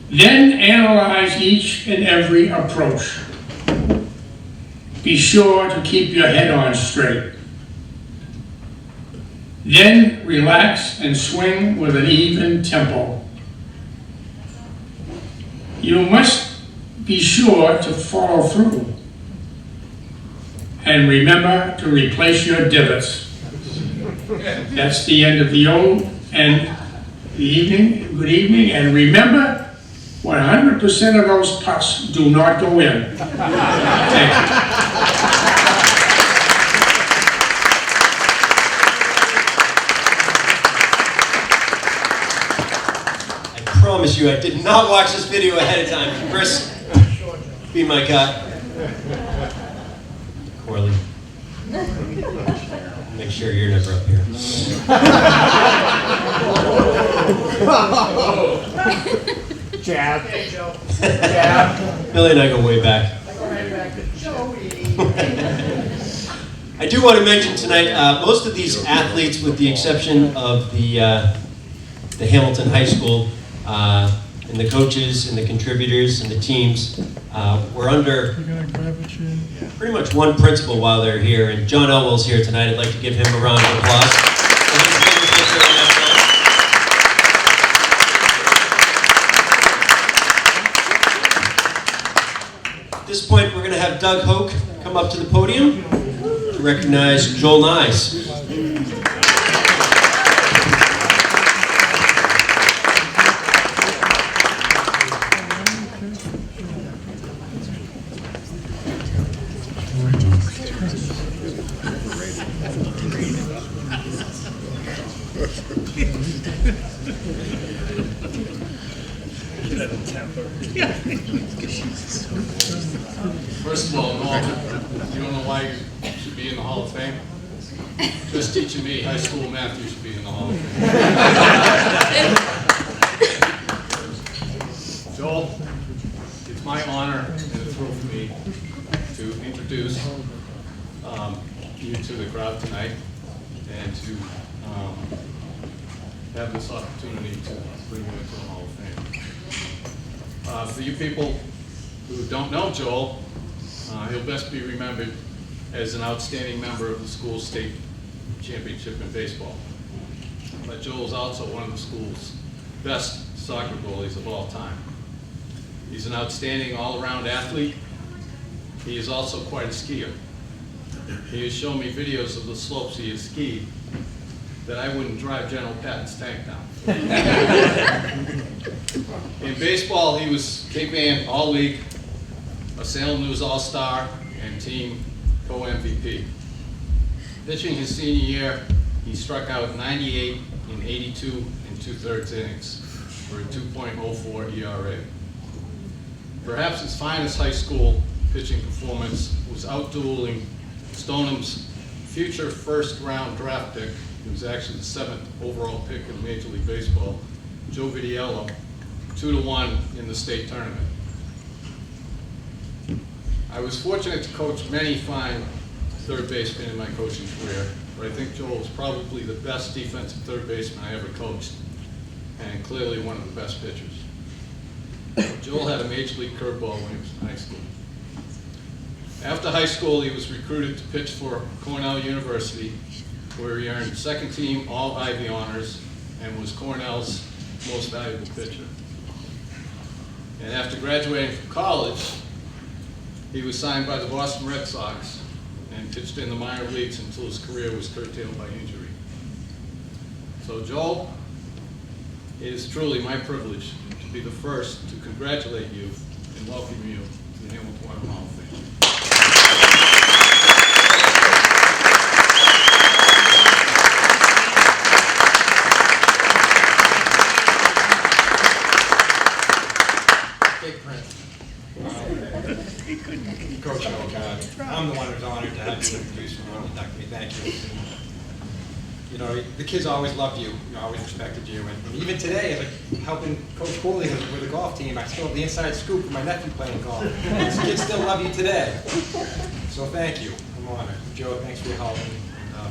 Then analyze each and every approach. Be sure to keep your head on straight. Then relax and swing with an even tempo. You must be sure to follow through. And remember to replace your divots. That's the end of the ode and the evening. Good evening, and remember, 100% of those putts do not go in. Thank you. I promise you, I did not watch this video ahead of time. Chris, be my guy. Corley, make sure you're never up here. Jab. Jab. Billy and I go way back. I do want to mention tonight, most of these athletes, with the exception of the Hamilton High School, and the coaches and the contributors and the teams, were under pretty much one principle while they're here. And John Elwell's here tonight. I'd like to give him a round of applause. At this point, we're going to have Doug Hoke come up to the podium to recognize Joel Nyes. First of all, no, you don't know why you should be in the Hall of Fame? Just teaching me high school math, you should be in the Hall of Fame. Joel, it's my honor and a thrill for me to introduce you to the crowd tonight and to have this opportunity to bring you into the Hall of Fame. For you people who don't know Joel, he'll best be remembered as an outstanding member of the school's state championship in baseball. But Joel's also one of the school's best soccer goalies of all time. He's an outstanding all-around athlete. He is also quite a skier. He has shown me videos of the slopes he has skied that I wouldn't drive General Patton's tank down. In baseball, he was Cape Ann All-League, a Salem News All-Star, and team co-MVP. Pitching his senior year, he struck out 98 in 82 and 2/3 innings for a 2.04 ERA. Perhaps his finest high school pitching performance was out-dueling Stonham's future first-round draft pick, who was actually the 7th overall pick in Major League Baseball, Joe Vitiello, 2-1 in the state tournament. I was fortunate to coach many fine third basemen in my coaching career, but I think Joel was probably the best defensive third baseman I ever coached, and clearly one of the best pitchers. Joel had a major league curveball when he was in high school. After high school, he was recruited to pitch for Cornell University, where he earned second team All-Ivy honors and was Cornell's most valuable pitcher. And after graduating from college, he was signed by the Boston Red Sox and pitched in the minor leagues until his career was curtailed by injury. So Joel, it is truly my privilege to be the first to congratulate you in and welcome you to the Hamilton-Wenham Hall of Fame. Big print. Coach Oak, I'm the one who's honored to have you introduce me and induct me. Thank you. You know, the kids always loved you, always respected you, and even today, like helping Coach Cooley with the golf team, I still have the inside scoop of my nephew playing golf. The kids still love you today. So thank you. I'm honored. Joe, thanks for your help. And,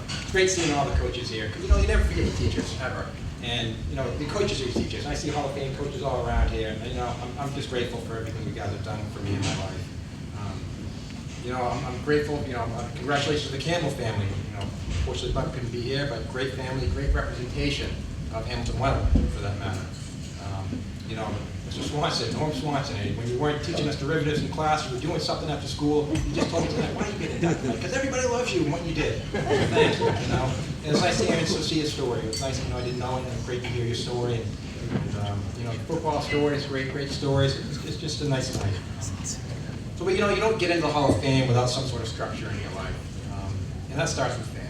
it's great seeing all the coaches here. You know, you never forget the teachers, ever. And, you know, the coaches are your teachers. I see Hall of Fame coaches all around here. And, you know, I'm just grateful for everything you guys have done for me in my life. You know, I'm grateful, you know, congratulations to the Campbell family. You know, unfortunately, Buck couldn't be here, but great family, great representation of Hamilton-Wenham, for that matter. You know, Mr. Swanson, Norm Swanson, when you weren't teaching us derivatives in class, you were doing something after school, you just told me tonight, why don't you get inducted? Because everybody loves you and what you did. Thank you, you know. And it's nice to hear Sophia's story. It was nice, you know, I didn't know it, and it's great to hear your story. And you know, football stories, great stories. It's just a nice night. So, you know, you don't get into the Hall of Fame without some sort of structure in your life. And that starts with family.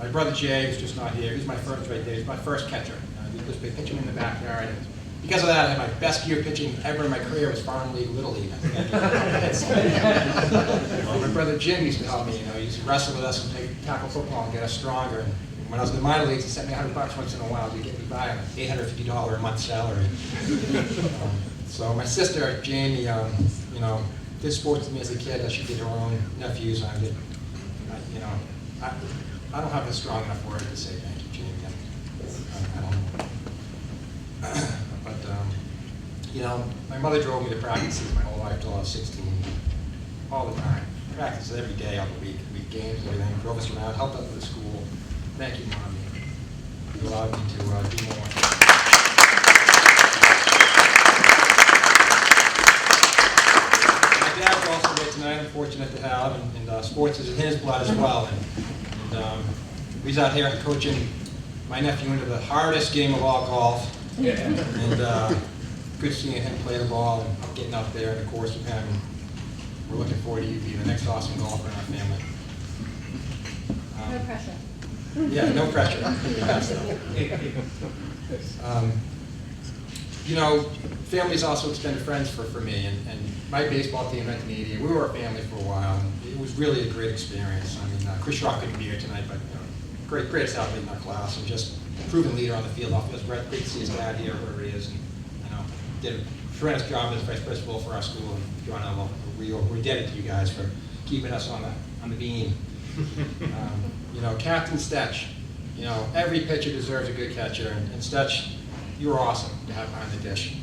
My brother Jay was just not here. He's my first right there. He's my first catcher. He was pitching in the backyard. And because of that, I had my best year pitching ever in my career was Farm League, Little League. My brother Jim used to help me. You know, he used to wrestle with us and tackle football and get us stronger. And when I was in the minor leagues, he sent me $100 once in a while to get me by on an $850 a month salary. So my sister Jamie, you know, did sports with me as a kid. She did her own nephews. You know, I don't have a strong enough word to say thank you, Jamie. I don't know. But, you know, my mother drove me to practices my whole life till I was 16. All the time. Practices every day, all the week games, everything. Drove us around, helped out with the school. Thank you, Mommy. You allowed me to do more. My dad's also here tonight. I'm fortunate to have, and sports is in his blood as well. And he's out here coaching my nephew into the hardest game of all, golf. And good seeing him play the ball and getting out there in the course with him. And we're looking forward to you being the next awesome golfer in our family. No pressure. Yeah, no pressure. You know, families also extended friends for me, and my baseball team in 1988, we were a family for a while, and it was really a great experience. I mean, Chris Rock couldn't be here tonight, but you know, greatest athlete in our class, and just a proven leader on the field. It was great to see his dad here, wherever he is, and you know, did a tremendous job as vice principal for our school. And John Elmo, we're indebted to you guys for keeping us on the beam. You know, Captain Stetch, you know, every pitcher deserves a good catcher, and Stetch, you were awesome to have behind the dish.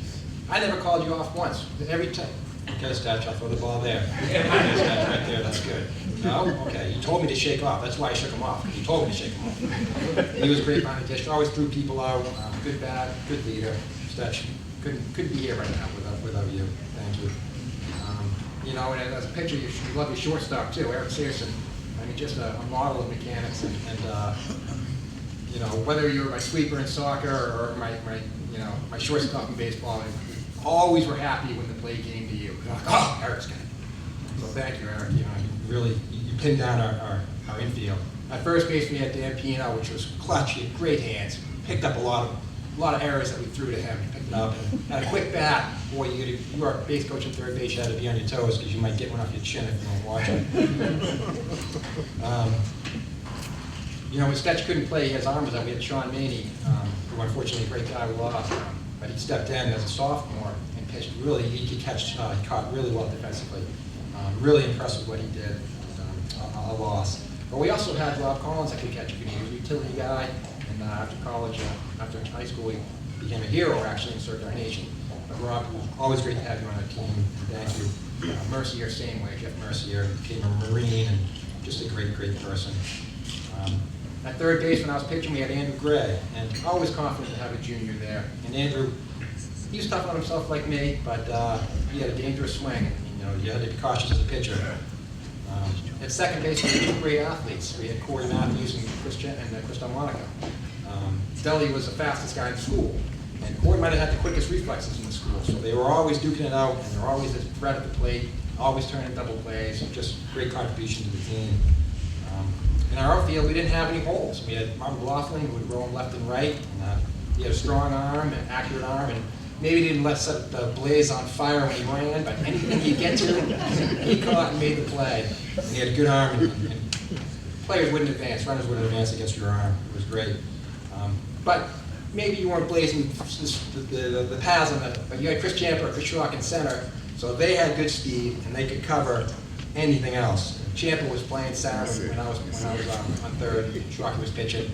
I never called you off once. Every time. Okay, Stetch, I'll throw the ball there. Okay, Stetch, right there, that's good. No? Okay, you told me to shake off. That's why I shook him off. You told me to shake him off. He was great behind the dish. Always threw people out. Good bat, good leader. Stetch, couldn't be here right now without you. Thank you. You know, and as a pitcher, you love your shortstop too, Eric Searson. I mean, just a model of mechanics, and you know, whether you were my sweeper in soccer or my shortstop in baseball, always were happy when the play came to you. You're like, oh, Eric's got it. So thank you, Eric. You know, you pinned down our infield. At first base, we had Dan Pino, which was clutch. He had great hands. Picked up a lot of errors that we threw to him. Picked it up and had a quick bat. Boy, you are a base coach and third base. You had to be on your toes because you might get one off your chin if you weren't watching. You know, when Stetch couldn't play, his arm was out. We had Sean Maney, who unfortunately a great guy we lost. But he stepped in as a sophomore and pitched really. He caught really well defensively. Really impressed with what he did. A loss. But we also had Rob Collins that could catch if he needed. He was a utility guy. And after college, after high school, he became a hero actually and served our nation. But Rob, it was always great to have you on our team. Thank you. Mercier, same way. Jeff Mercier became a Marine and just a great person. At third base, when I was pitching, we had Andrew Gray, and always confident to have a junior there. And Andrew, he was tough on himself like me, but he had a dangerous swing. And, you know, you had to be cautious as a pitcher. At second base, we had two great athletes. We had Corey Matthews and Chris Delmonico. Deli was the fastest guy in school, And Court might have had the quickest reflexes in the school, so they were always duking it out, and they were always a threat at the plate, always turning double plays, just great contribution to the team. In our outfield, we didn't have any holes. We had Martin McLaughlin, who would roll him left and right, and he had a strong arm, an accurate arm, and maybe didn't let set the blaze on fire when he ran, but anything he'd get to, he caught and made the play. And he had a good arm, and players wouldn't advance, runners wouldn't advance against your arm. It was great. But maybe you weren't blazing the paths on it, but you had Chris Champer, Chris Schrock in center, so they had good speed, and they could cover anything else. Champa was playing center when I was on third. Schrock was pitching,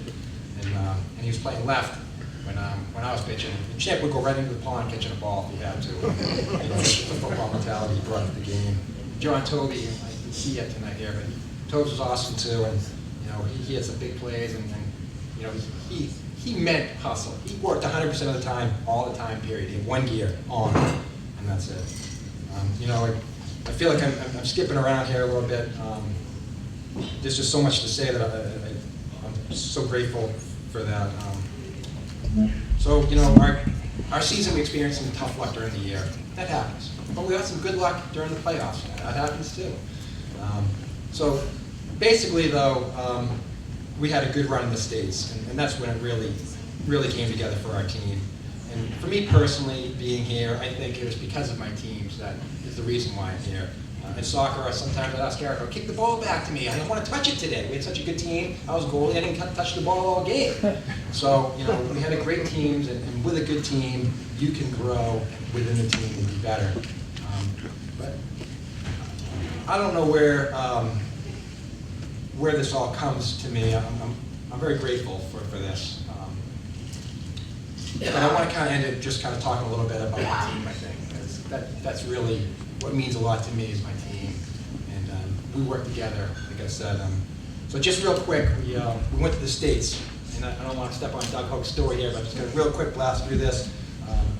and he was playing left when I was pitching. And Champa would go right into the pond catching a ball if he had to. It's the football mentality he brought to the game. John Toby, I didn't see it tonight here, but Tobes was awesome too, and he had some big plays, and he meant hustle. He worked 100% of the time, all the time. Period. He had one gear on, and that's it. I feel like I'm skipping around here a little bit. There's just so much to say that I'm so grateful for that. So, our season we experienced some tough luck during the year. That happens. But we got some good luck during the playoffs. That happens too. So, basically though, we had a good run in the States, and that's when it really came together for our team. And for me personally, being here, I think it was because of my teams that is the reason why I'm here. In soccer, sometimes I'd ask Eric, kick the ball back to me. I don't want to touch it today. We had such a good team. I was goalie. I didn't touch the ball all game. So, we had a great teams, and with a good team, you can grow within the team and be better. But I don't know where this all comes to me. I'm very grateful for this. And I want to kind of end it just kind of talking a little bit about my team, I think. That's really what means a lot to me is my team. And we work together, like I said. So just real quick, we went to the States. And I don't want to step on Doug Hook's story here, but I'm just going to real quick blast through this.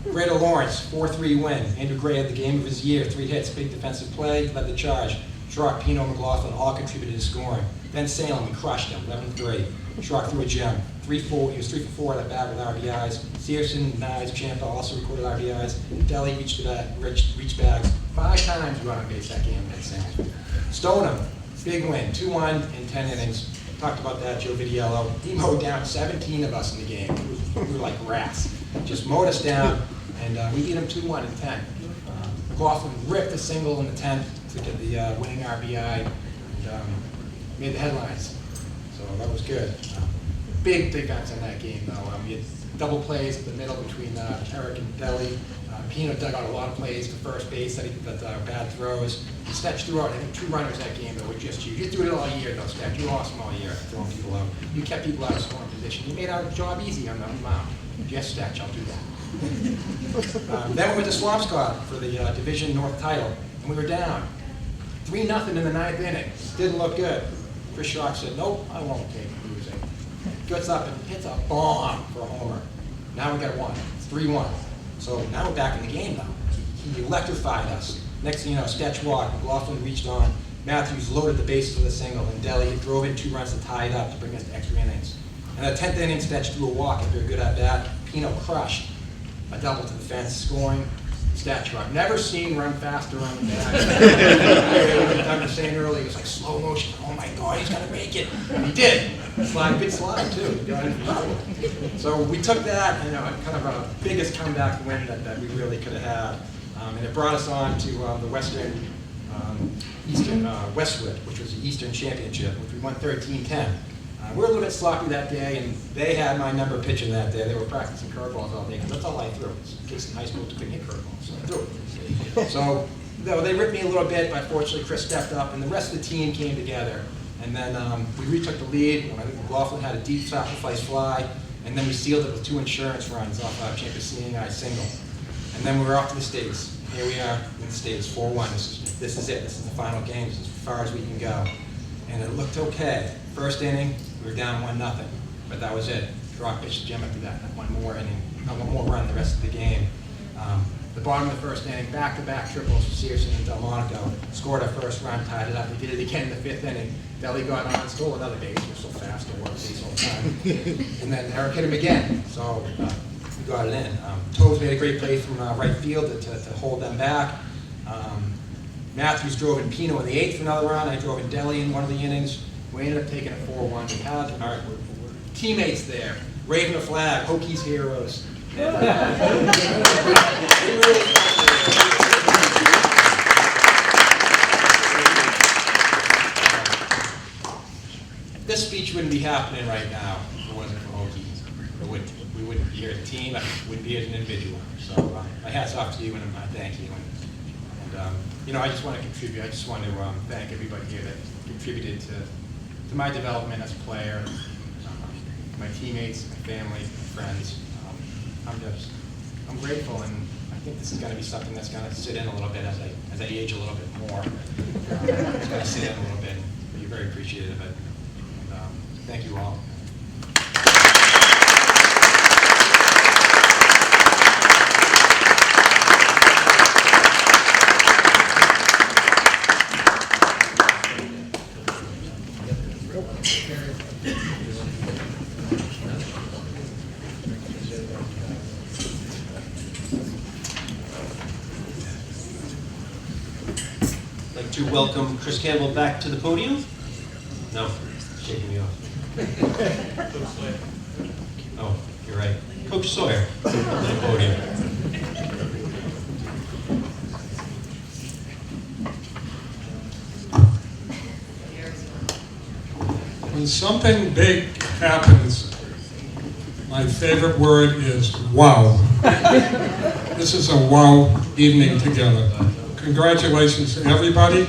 Greater Lawrence, 4-3 win. Andrew Gray had the game of his year, 3 hits, big defensive play, led the charge. Schrock, Pino, McLaughlin all contributed to scoring. Ben Salem, we crushed him, 11-3. Schrock threw a gem, 3-4. He was 3 for 4 at the bat with RBIs. Searson, Nyes, Champa also recorded RBIs. Delhi reached bags 5 times. We were on base that game. Ben Salem. Stoneham, big win, 2-1 in 10 innings. Talked about that, Joe Vidiello. He mowed down 17 of us in the game. We were like rats. Just mowed us down, and we beat him 2-1 in 10. McLaughlin ripped a single in the 10th to get the winning RBI, and made the headlines. So that was good. Big defense in that game, though. We had double plays in the middle between Eric and Delhi. Pino dug out a lot of plays to first base that bad throws. Stetch threw out, I think, 2 runners that game that were just you. You do it all year, though, Stetch. You're awesome all year, throwing people out. You kept people out of scoring position. You made our job easy on the mound. Yes, Stetch, I'll do that. Then we went to Swampscott for the Division North title, and we were down 3-0 in the 9th inning. Didn't look good. Chris Schrock said, nope, I won't take losing. Gets up and hits a bomb for a homer. Now we got 1. It's 3-1. So now we're back in the game now. He electrified us. Next thing you know, Stetch walked, McLaughlin reached on, Matthews loaded the bases with a single, and Delhi drove in 2 runs to tie it up to bring us to extra innings. And the 10th inning, Stetch threw a walk after a good at-bat. Pino crushed a double to the fence, scoring. Stetch, I've never seen run faster on the bat. I was saying earlier, it was like slow motion. Oh my God, he's gonna make it. And he did. Good slide too. He got in foul. So we took that, kind of a biggest comeback win that we really could have had. And it brought us on to the Eastern Westwood, which was the Eastern Championship, which we won 13-10. We were a little bit sloppy that day, and they had my number pitching that day. They were practicing curveballs all day, because that's all I threw. Kids in high school couldn't hit curveballs, so I threw it. So they ripped me a little bit, but fortunately Chris stepped up, and the rest of the team came together. And then we retook the lead. I think McLaughlin had a deep sacrifice fly, and then we sealed it with 2 insurance runs off Champion Seeing Eye single. And then we were off to the States. Here we are in the States, 4-1. This is it. This is the final game. This is as far as we can go. And it looked okay. First inning, we were down 1-0, but that was it. Schrock pitched Jim after that. Not one more inning, not one more run the rest of the game. The bottom of the first inning, back-to-back triples for Searson and Delmonico. Scored our first run, tied it up. We did it again in the 5th inning. Delhi got on, stole another base. We're so fast to work base all the time. And then Eric hit him again. So we got it in. Toves made a great play from right field to hold them back. Matthews drove in Pino in the 8th for another run. I drove in Delhi in one of the innings. We ended up taking a 4-1. We had our teammates there, waving a flag, Hokies heroes. This speech wouldn't be happening right now if it wasn't for Hokies. We wouldn't be here as a team. I wouldn't be here as an individual. So my hat's off to you and I thank you. And I just want to contribute. I just want to thank everybody here that contributed to my development as a player, my teammates, my family, my friends. I'm grateful, and I think this is going to be something that's going to sit in a little bit as I age a little bit more. It's going to sit in a little bit. Be very appreciative of it. And, thank you all. I'd like to welcome Chris Campbell back to the podium. No, shaking me off. Oh, you're right. Coach Sawyer to the podium. When something big happens, my favorite word is wow. This is a wow evening together. Congratulations to everybody.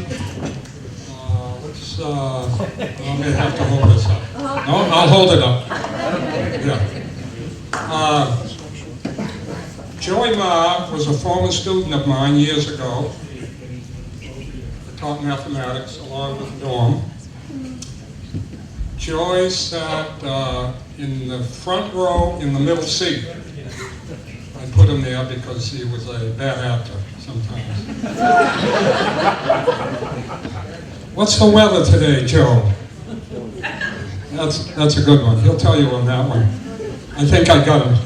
I may have to hold this up. No, I'll hold it up. Yeah. Joey Ma was a former student of mine years ago. I taught mathematics along with Norm. Joey sat in the front row in the middle seat. I put him there because he was a bad actor sometimes. What's the weather today, Joe? That's a good one. He'll tell you on that one. I think I got it.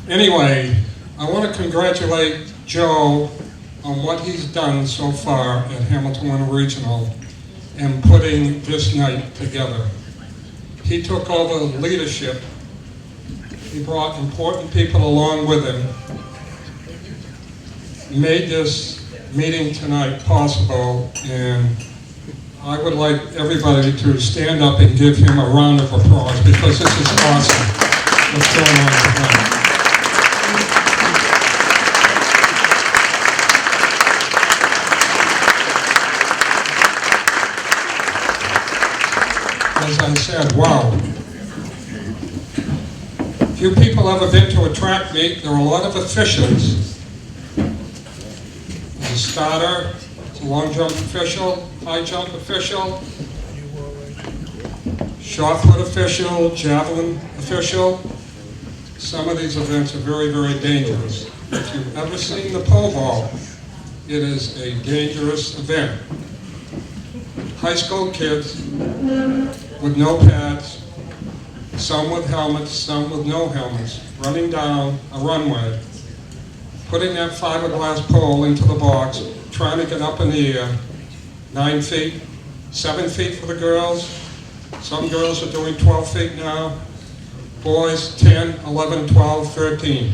Anyway, I want to congratulate Joe on what he's done so far at Hamilton-Wenham Regional and putting this night together. He took over leadership. He brought important people along with him, made this meeting tonight possible, and I would like everybody to stand up and give him a round of applause because this is awesome what's going on tonight. As I said, wow. Few people ever been to a track meet. There are a lot of officials. A starter, a long jump official, high jump official, shot put official, javelin official. Some of these events are very, very dangerous. If you've ever seen the pole vault, it is a dangerous event. High school kids with no pads, some with helmets, some with no helmets, running down a runway, putting that fiberglass pole into the box, trying to get up in the air, 9 feet, 7 feet for the girls. Some girls are doing 12 feet now. Boys, 10, 11, 12, 13.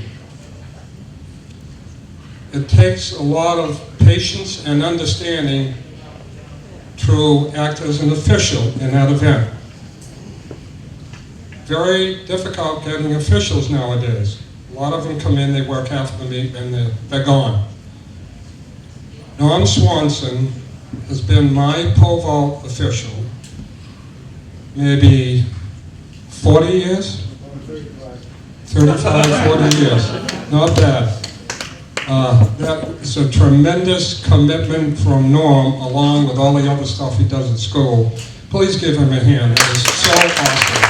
It takes a lot of patience and understanding to act as an official in that event. Very difficult getting officials nowadays. A lot of them come in, they work half of the meet, and they're gone. Norm Swanson has been my pole vault official maybe 40 years? 35, 40 years. Not bad. That is a tremendous commitment from Norm, along with all the other stuff he does at school. Please give him a hand. That is so awesome.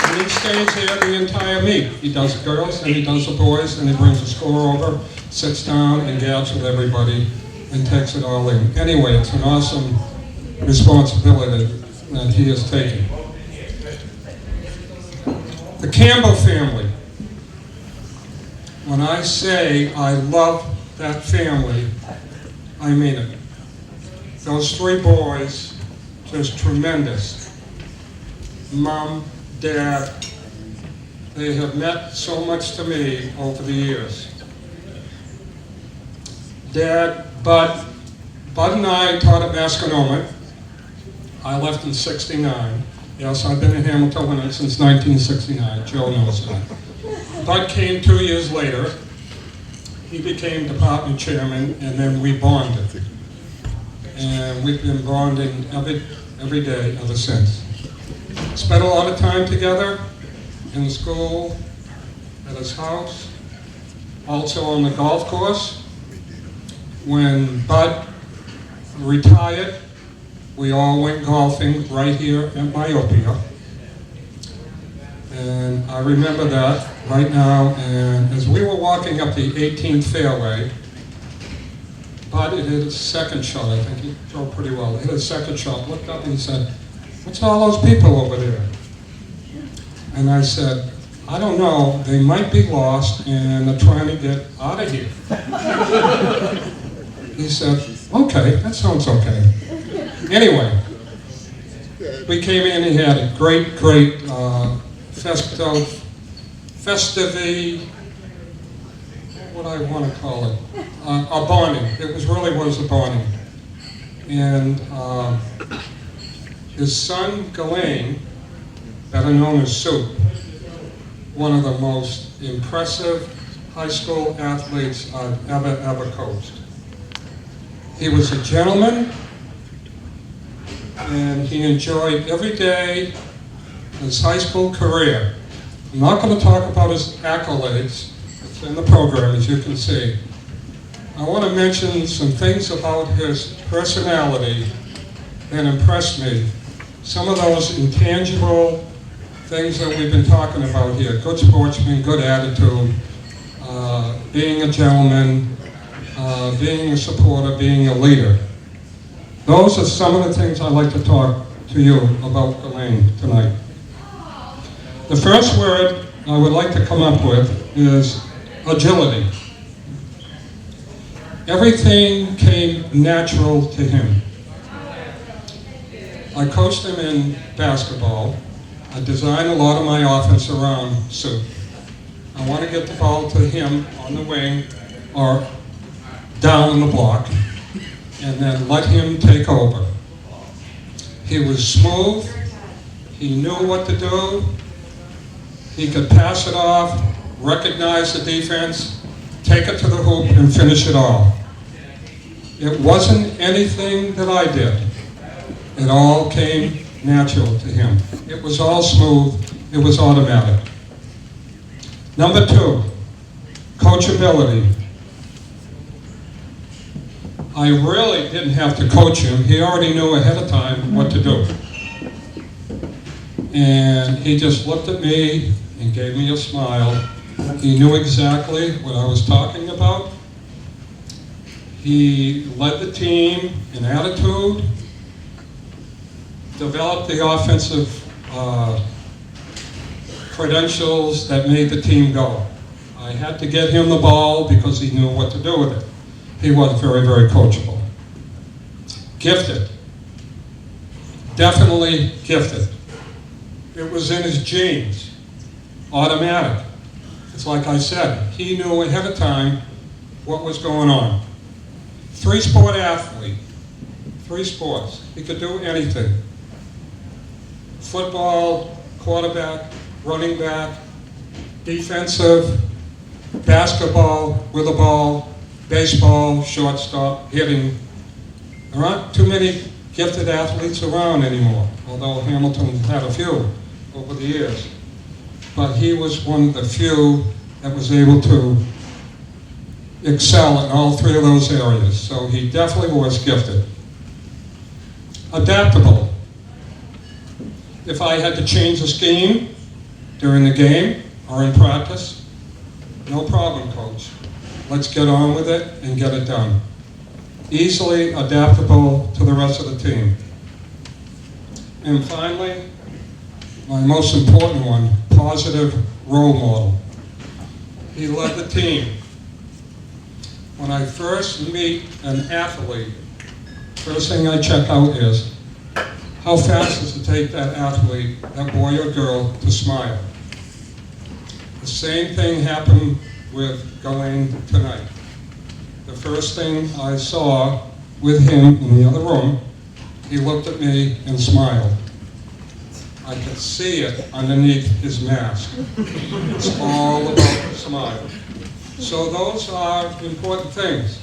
And he stays here the entire meet. He does the girls, and he does the boys, and he brings the score over, sits down, and gabs with everybody, and takes it all in. Anyway, it's an awesome responsibility. that he has taken. The Campbell family. When I say I love that family, I mean it. Those three boys, just tremendous. Mom, Dad, they have meant so much to me over the years. Dad, Bud and I taught at Masconomet. I left in '69. Yes, I've been in Hamilton-Wenham since 1969. Joe knows that. Bud came 2 years later. He became department chairman, and then we bonded. And we've been bonding every day ever since. Spent a lot of time together in school, at his house, also on the golf course. When Bud retired, we all went golfing right here at Myopia. And I remember that right now, and as we were walking up the 18th fairway, Bud hit his second shot. I think he drove pretty well. Hit his second shot, looked up and he said, "What's all those people over there?" And I said, "I don't know, they might be lost and they're trying to get out of here." He said, "Okay, that sounds okay." Anyway, we came in, he had a great festivity, what I want to call it, a bonding. It was a bonding. And his son, Ghislaine, better known as Soup, one of the most impressive high school athletes I've ever coached. He was a gentleman, and he enjoyed every day his high school career. I'm not going to talk about his accolades. It's in the program, as you can see. I want to mention some things about his personality that impressed me. Some of those intangible things that we've been talking about here. Good sportsman, good attitude, being a gentleman, being a supporter, being a leader. Those are some of the things I'd like to talk to you about Elaine tonight. The first word I would like to come up with is agility. Everything came natural to him. I coached him in basketball. I designed a lot of my offense around Sue. I want to get the ball to him on the wing or down the block, and then let him take over. He was smooth, he knew what to do, he could pass it off, recognize the defense, take it to the hoop, and finish it off. It wasn't anything that I did. It all came natural to him. It was all smooth, it was automatic. Number 2, coachability. I really didn't have to coach him. He already knew ahead of time what to do. And he just looked at me and gave me a smile. He knew exactly what I was talking about. He led the team in attitude, developed the offensive credentials that made the team go. I had to get him the ball because he knew what to do with it. He was very, very coachable. Gifted. Definitely gifted. It was in his genes. Automatic. It's like I said, he knew ahead of time what was going on. 3-sport athlete. 3 sports. He could do anything. Football, quarterback, running back, defensive, basketball with a ball, baseball, shortstop, hitting. There aren't too many gifted athletes around anymore, although Hamilton had a few over the years. But he was one of the few that was able to excel in all 3 of those areas. So he definitely was gifted. Adaptable. If I had to change the scheme during the game or in practice, no problem, coach. Let's get on with it and get it done. Easily adaptable to the rest of the team. And finally, my most important one, positive role model. He led the team. When I first meet an athlete, first thing I check out is, how fast does it take that athlete, that boy or girl, to smile? The same thing happened with Gawain tonight. The first thing I saw with him in the other room, he looked at me and smiled. I could see it underneath his mask. It's all about the smile. So those are important things.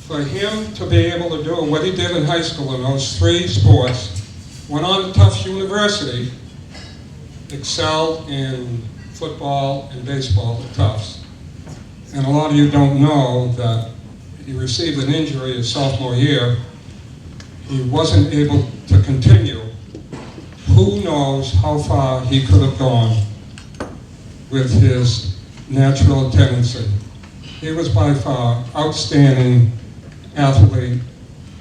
For him to be able to do what he did in high school in those 3 sports, went on to Tufts University, excelled in football and baseball at Tufts. And a lot of you don't know that he received an injury his sophomore year. He wasn't able to continue. Who knows how far he could have gone with his natural tendency. He was by far outstanding athlete,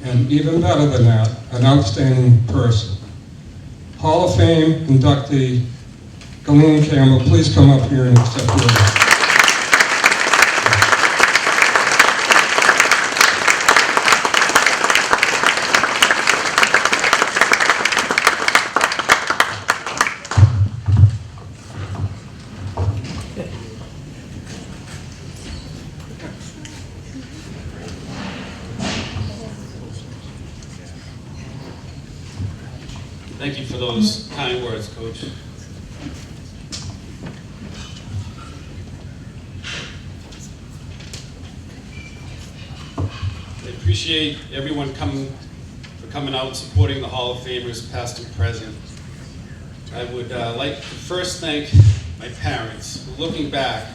and even better than that, an outstanding person. Hall of Fame inductee, Campbell, please come up here and accept your Thank you for those kind words, Coach. I appreciate everyone coming out and supporting the Hall of Famers, past and present. I would like to first thank my parents, who, looking back,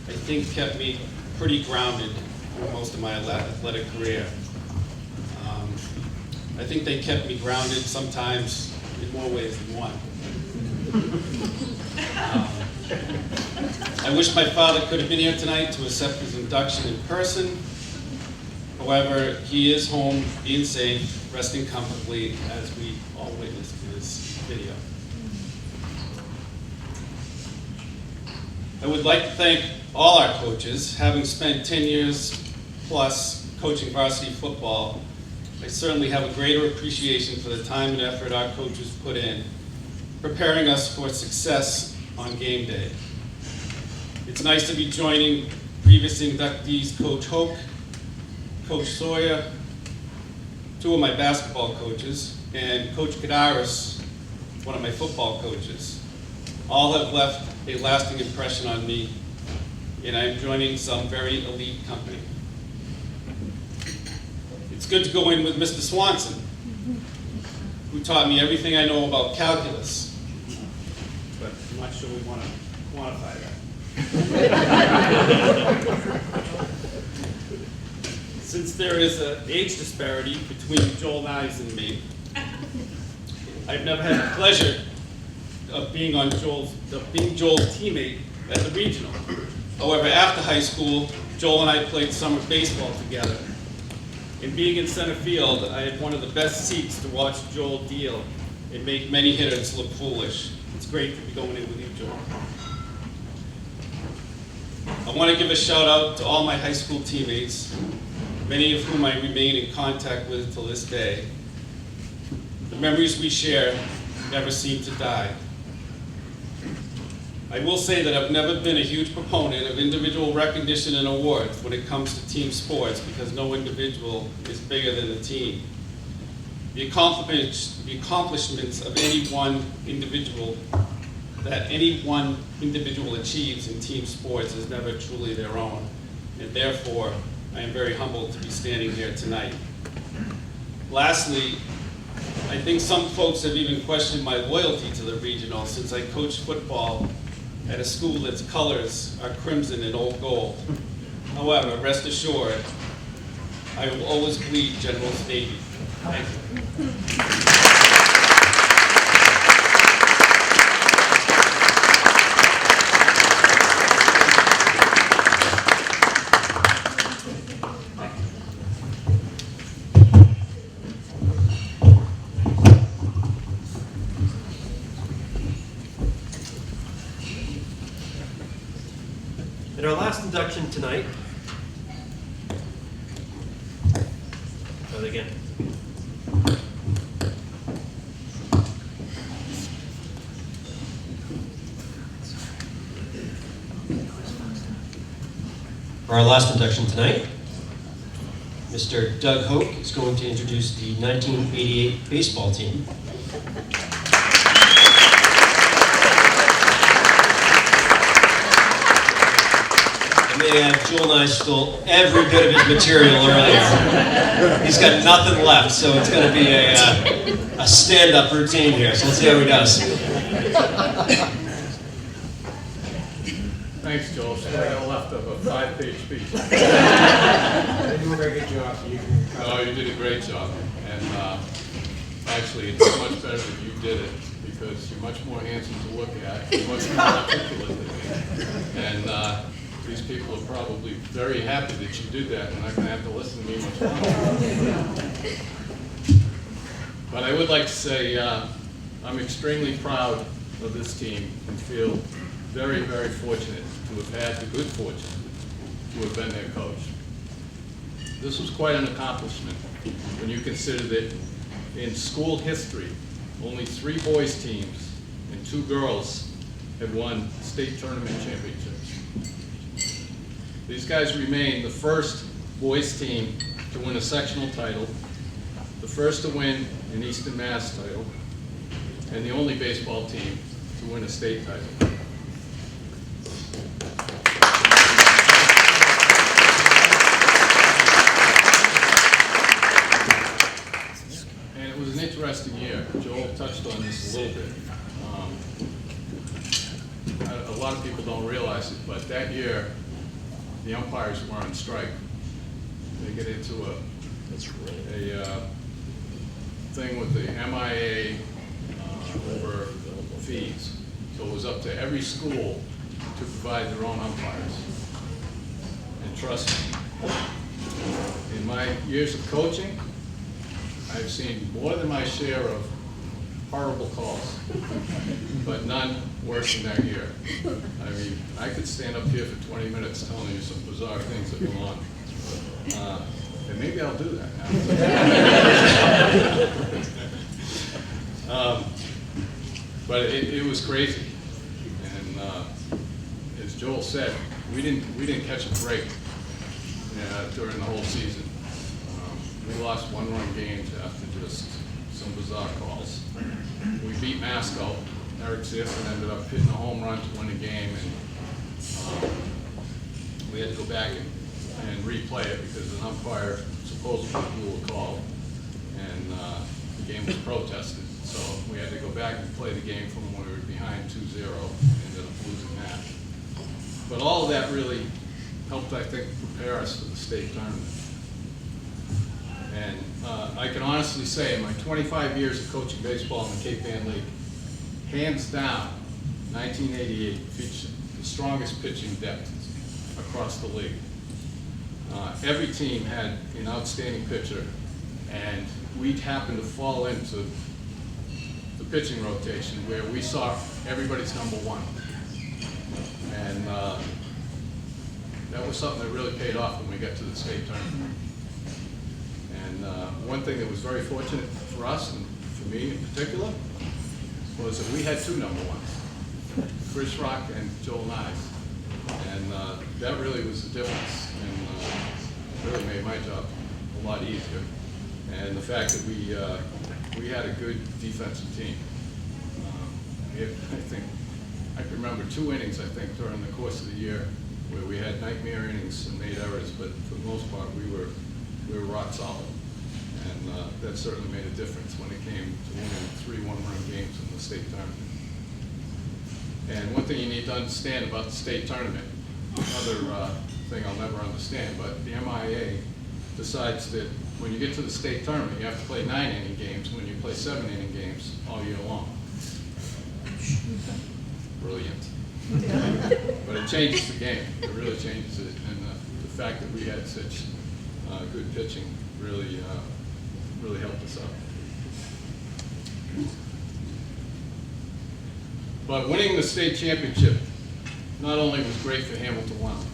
I think kept me pretty grounded for most of my athletic career. I think they kept me grounded sometimes in more ways than one. I wish my father could have been here tonight to accept his induction in person. However, he is home, being safe, resting comfortably, as we all witnessed in this video. I would like to thank all our coaches. Having spent 10 years plus coaching varsity football, I certainly have a greater appreciation for the time and effort our coaches put in, preparing us for success on game day. It's nice to be joining previous inductees, Coach Hoke, Coach Sawyer, 2 of my basketball coaches, and Coach Kadaris, one of my football coaches. All have left a lasting impression on me, and I'm joining some very elite company. It's good to go in with Mr. Swanson, who taught me everything I know about calculus, but I'm not sure we want to quantify that. Since there is an age disparity between Joel Nyes and me, I've never had the pleasure of being Joel's teammate at the regional. However, after high school, Joel and I played summer baseball together. And being in center field, I had one of the best seats to watch Joel deal and make many hitters look foolish. It's great to be going in with you, Joel. I want to give a shout out to all my high school teammates, many of whom I remain in contact with till this day. The memories we share never seem to die. I will say that I've never been a huge proponent of individual recognition and awards when it comes to team sports, because no individual is bigger than the team. The accomplishments of any one individual achieves in team sports is never truly their own, and therefore I am very humbled to be standing here tonight. Lastly, I think some folks have even questioned my loyalty to the regional, since I coached football at a school that's colors are crimson and old gold. However, rest assured, I will always bleed General's Navy. Thank you. And our last induction tonight, try that again. For our last induction tonight, Mr. Doug Hoke is going to introduce the 1988 baseball team. I may add, Joel and I stole every bit of his material earlier. He's got nothing left, so it's going to be a stand-up routine here. So let's see how he does. Thanks, Joel. So I got left of a 5-page speech. You do a very good job. So you can Oh, you did a great job. And actually, it's much better that you did it because you're much more handsome to look at. You're much more articulate than me. And these people are probably very happy that you did that. They're not going to have to listen to me much longer. But I would like to say I'm extremely proud of this team and feel very, very fortunate to have had the good fortune to have been their coach. This was quite an accomplishment when you consider that in school history, only 3 boys teams and 2 girls had won state tournament championships. These guys remain the first boys team to win a sectional title, the first to win an Eastern Mass title, and the only baseball team to win a state title. Interesting year. Joel touched on this a little bit. A lot of people don't realize it, but that year, the umpires were on strike. They get into a thing with the MIA over fees. So it was up to every school to provide their own umpires. And trust me, in my years of coaching, I've seen more than my share of horrible calls, but none worse than that year. I mean, I could stand up here for 20 minutes telling you some bizarre things that go on. And maybe I'll do that now. But it was crazy. And as Joel said, we didn't catch a break during the whole season. We lost 1-run games after just some bizarre calls. We beat Masco. Eric Zierson ended up hitting a home run to win a game, and we had to go back and replay it because an umpire supposedly blew a call, and the game was protested. So we had to go back and play the game from when we were behind 2-0 and ended up losing that. But all of that really helped, I think, prepare us for the state tournament. And I can honestly say, in my 25 years of coaching baseball in the Cape Ann League, hands down, 1988 featured the strongest pitching depth across the league. Every team had an outstanding pitcher, and we happened to fall into the pitching rotation where we saw everybody's number one. And that was something that really paid off when we got to the state tournament. And one thing that was very fortunate for us, and for me in particular, was that we had 2 number ones, Chris Rock and Joel Nyes. And that really was the difference, and really made my job a lot easier. And the fact that we had a good defensive team. I can remember 2 innings, I think, during the course of the year where we had nightmare innings and made errors, but for the most part, we were rock solid. And that certainly made a difference when it came to winning 3 one-run games in the state tournament. And one thing you need to understand about the state tournament, another thing I'll never understand, but the MIA decides that when you get to the state tournament, you have to play 9-inning games when you play 7-inning games all year long. Brilliant. But it changes the game. It really changes it. And the fact that we had such good pitching really helped us out. But winning the state championship not only was great for Hamilton-Wenham,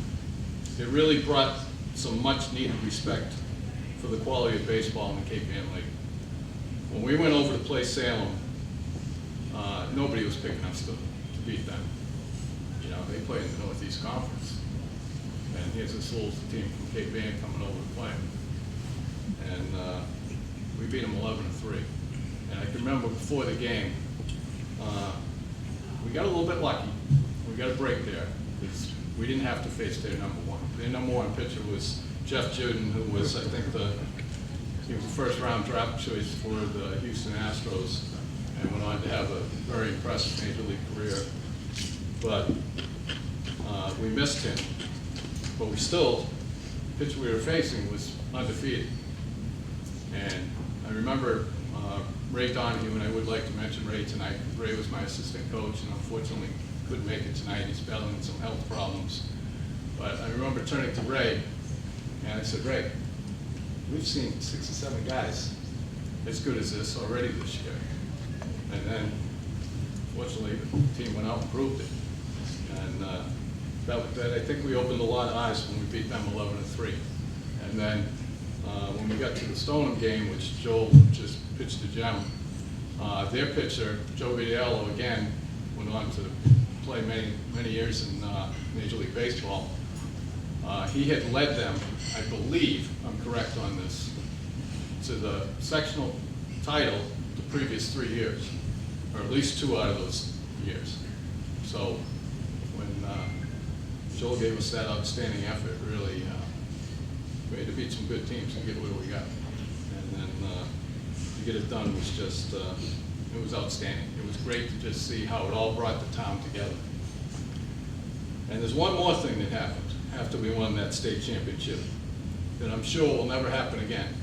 it really brought some much-needed respect for the quality of baseball in the Cape Ann League. When we went over to play Salem, nobody was picking us to beat them. You know, they played in the Northeast Conference. And here's this little team from Cape Ann coming over to play. And we beat them 11-3. And I can remember before the game, we got a little bit lucky. We got a break there, because we didn't have to face their number one. Their number one pitcher was Jeff Juden, who was, I think, he was the first round draft choice for the Houston Astros, and went on to have a very impressive major league career. But we missed him. But we still, the pitcher we were facing was undefeated. And I remember Ray Donahue, and I would like to mention Ray tonight, because Ray was my assistant coach, and unfortunately couldn't make it tonight. He's battling some health problems. But I remember turning to Ray, and I said, Ray, we've seen 6 or 7 guys as good as this already this year. And then, fortunately, the team went out and proved it. And that I think we opened a lot of eyes when we beat them 11-3. And then when we got to the Stoneham game, which Joel just pitched to gem, their pitcher, Joe Vitiello, again, went on to play many years in Major League Baseball. He had led them, I believe, I'm correct on this, to the sectional title the previous 3 years, or at least 2 out of those years. So when Joel gave us that outstanding effort, really, we had to beat some good teams to get where we got. And then to get it done was just, it was outstanding. It was great to just see how it all brought the town together. And there's one more thing that happened after we won that state championship that I'm sure will never happen again.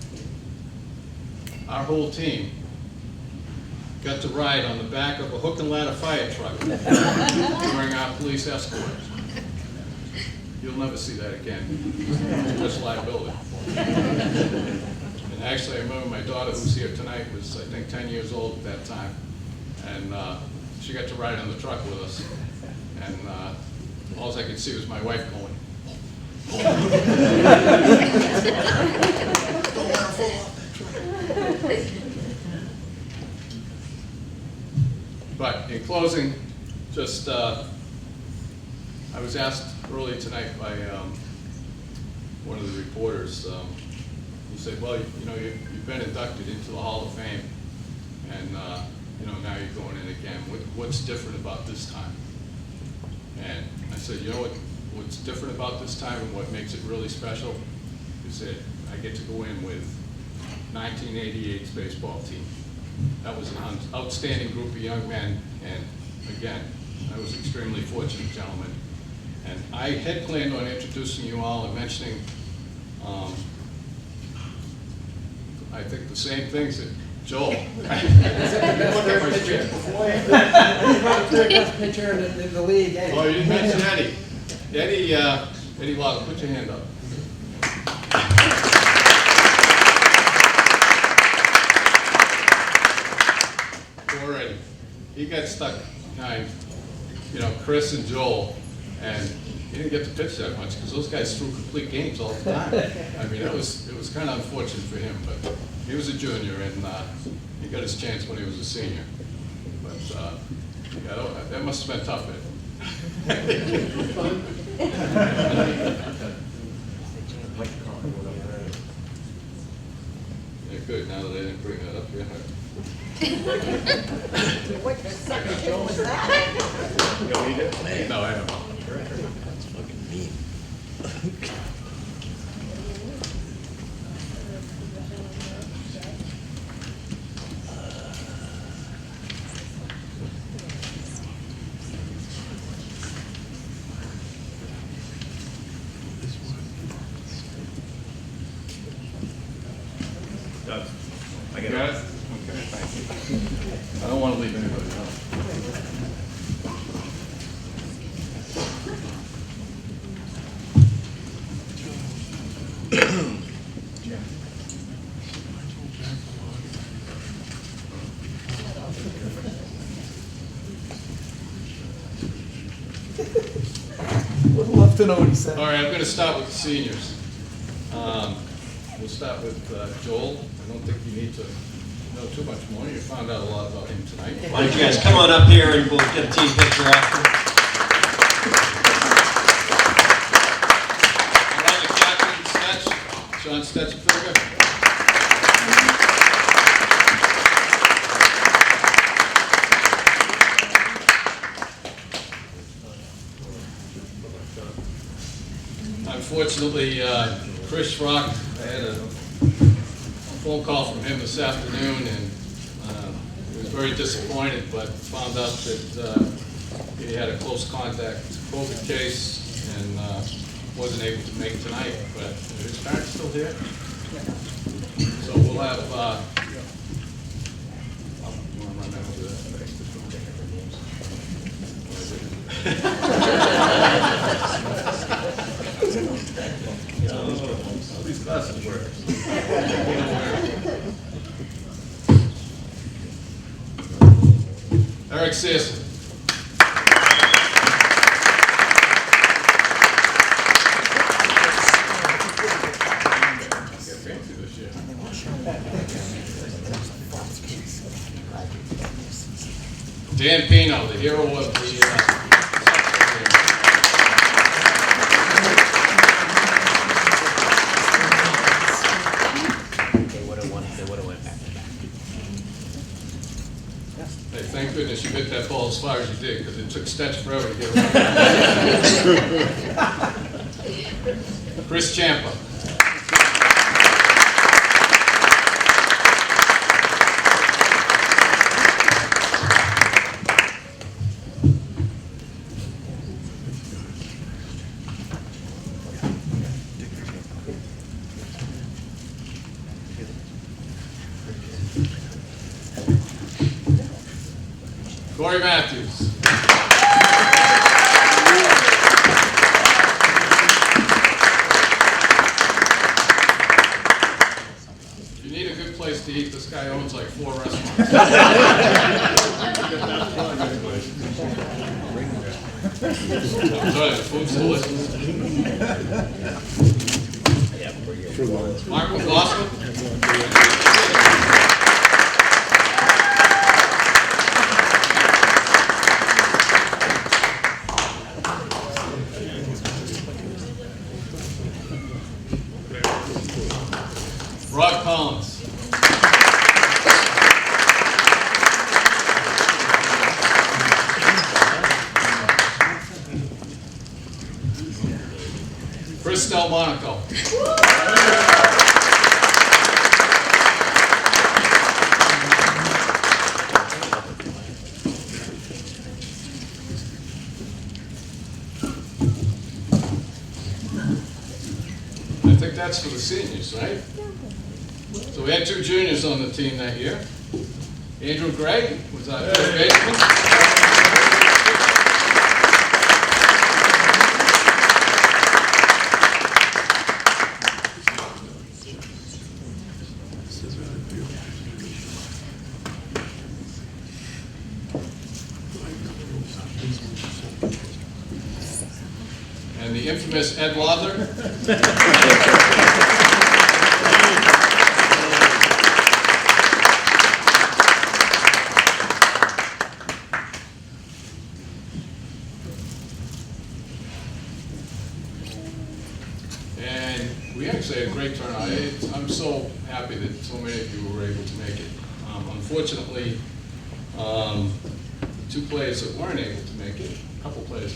Our whole team got to ride on the back of a hook and ladder fire truck during our police escort. You'll never see that again. It's just liability. And actually, I remember my daughter, who's here tonight, was, I think, 10 years old at that time. And she got to ride on the truck with us. And all I could see was my wife going. Don't let her fall off that truck. But in closing, just I was asked earlier tonight by one of the reporters. He said, "Well, you know, you've been inducted into the Hall of Fame, and you know, now you're going in again. What's different about this time?" And I said, "You know what's different about this time, and what makes it really special is that I get to go in with 1988's baseball team. That was an outstanding group of young men, and again, I was extremely fortunate, gentlemen. And I had planned on introducing you all and mentioning, I think, the same things that Joel. Third best pitcher in the league. Oh, you didn't mention Eddie. Eddie Lawler, put your hand up. Poor Eddie. He got stuck behind, you know, Chris and Joel, and he didn't get to pitch that much because those guys threw complete games all the time. I mean, it was kind of unfortunate for him, but he was a junior, and he got his chance when he was a senior. But yeah, that must have been tough, Ed. Yeah, good, now that I didn't bring that up here. What sucker Joe was that? You don't need it? No, I don't. That's fucking mean. I got it? Okay, thank you. I don't want to leave anybody out. wants to know what he said. All right, I'm going to start with the seniors. We'll start with Joel. I don't think you need to know too much more. You found out a lot about him tonight. Why don't you guys come on up here and we'll get a team picture after. All right, the captain, Stetch, John Stetchberger. Unfortunately, Chris Rock, I had a phone call from him this afternoon, and he was very disappointed, but found out that he had a close contact COVID case and wasn't able to make tonight. But are his parents still here? So we'll have. You want to run down to these glasses work. Eric Searson. Dan Pino, the hero of the Hey, thank goodness you hit that ball as far as you did, because it took Stetch forever to get around. Chris Champa. Corey Matthews. If you need a good place to eat, this guy owns like 4 restaurants. I'm sorry, the food's delicious. Mark McLaughlin. Rod Collins. Chris Delmonico. I think that's for the seniors, right? So we had 2 juniors on the team that year. Andrew Gregg was our third baseman. And the infamous Ed Lawler. We actually had a great turnout. I'm so happy that so many of you were able to make it. Unfortunately, 2 players that weren't able to make it, a couple players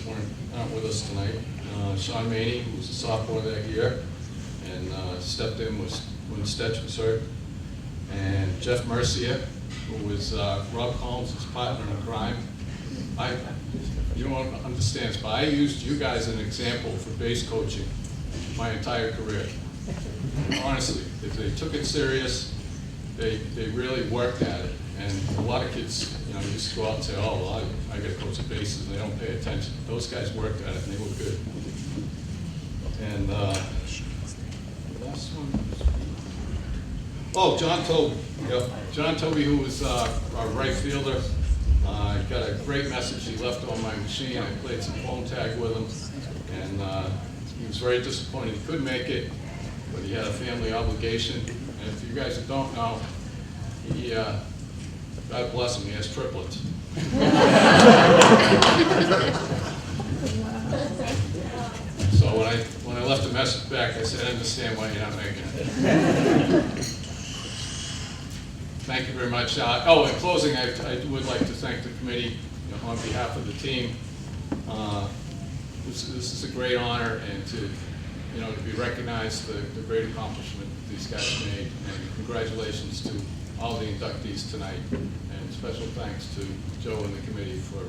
aren't with us tonight. Sean Maney, who was a sophomore that year, and stepped in when Stetch was hurt. And Jeff Mercier, who was Rob Collins' partner in crime. You don't understand, but I used you guys as an example for base coaching my entire career. Honestly, if they took it serious, they really worked at it. And a lot of kids, used to go out and say, oh, well, I got to coach the bases, and they don't pay attention. Those guys worked at it, and they were good. And the last one. Oh, John Toby. Yep. John Toby, who was our right fielder. Got a great message he left on my machine. I played some phone tag with him. And he was very disappointed he couldn't make it, but he had a family obligation. And if you guys don't know, he, God bless him, he has triplets. So when I left the message back, I said, I understand why you're not making it. Thank you very much. In closing, I would like to thank the committee, on behalf of the team. This is a great honor, and to be recognized, the great accomplishment that these guys made, and congratulations to all the inductees tonight, and special thanks to Joe and the committee for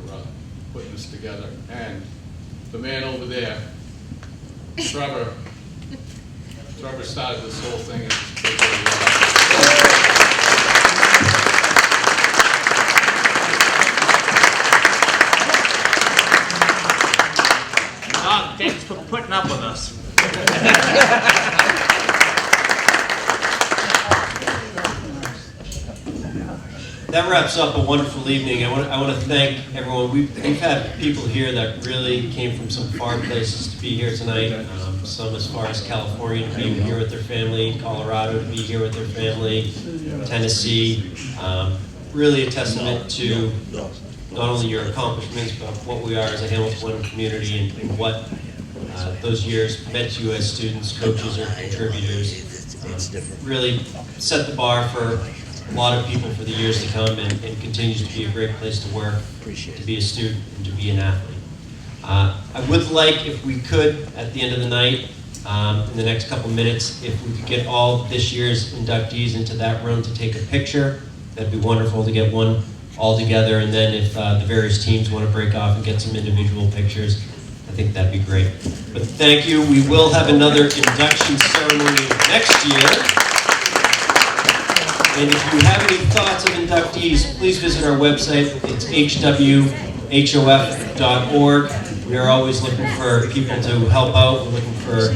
putting this together, and the man over there, Trevor started this whole thing. Thanks for putting up with us. That wraps up a wonderful evening. I want to thank everyone. We've had people here that really came from some far places to be here tonight. Some as far as California to be here with their family, Colorado to be here with their family, Tennessee. Really a testament to not only your accomplishments, but what we are as a Hamilton-Wenham community, and what those years meant to you as students, coaches, or contributors. Really set the bar for a lot of people for the years to come, and continues to be a great place to work, to be a student, and to be an athlete. I would like, if we could, at the end of the night, in the next couple minutes, if we could get all this year's inductees into that room to take a picture. That'd be wonderful to get one all together, and then if the various teams want to break off and get some individual pictures, I think that'd be great. But thank you. We will have another induction ceremony next year. And if you have any thoughts of inductees, please visit our website. It's hwhof.org. We are always looking for people to help out. We're looking for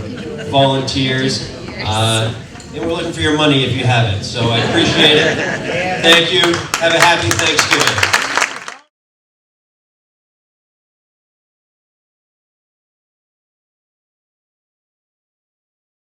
volunteers. And we're looking for your money if you have it. So I appreciate it. Thank you. Have a happy Thanksgiving.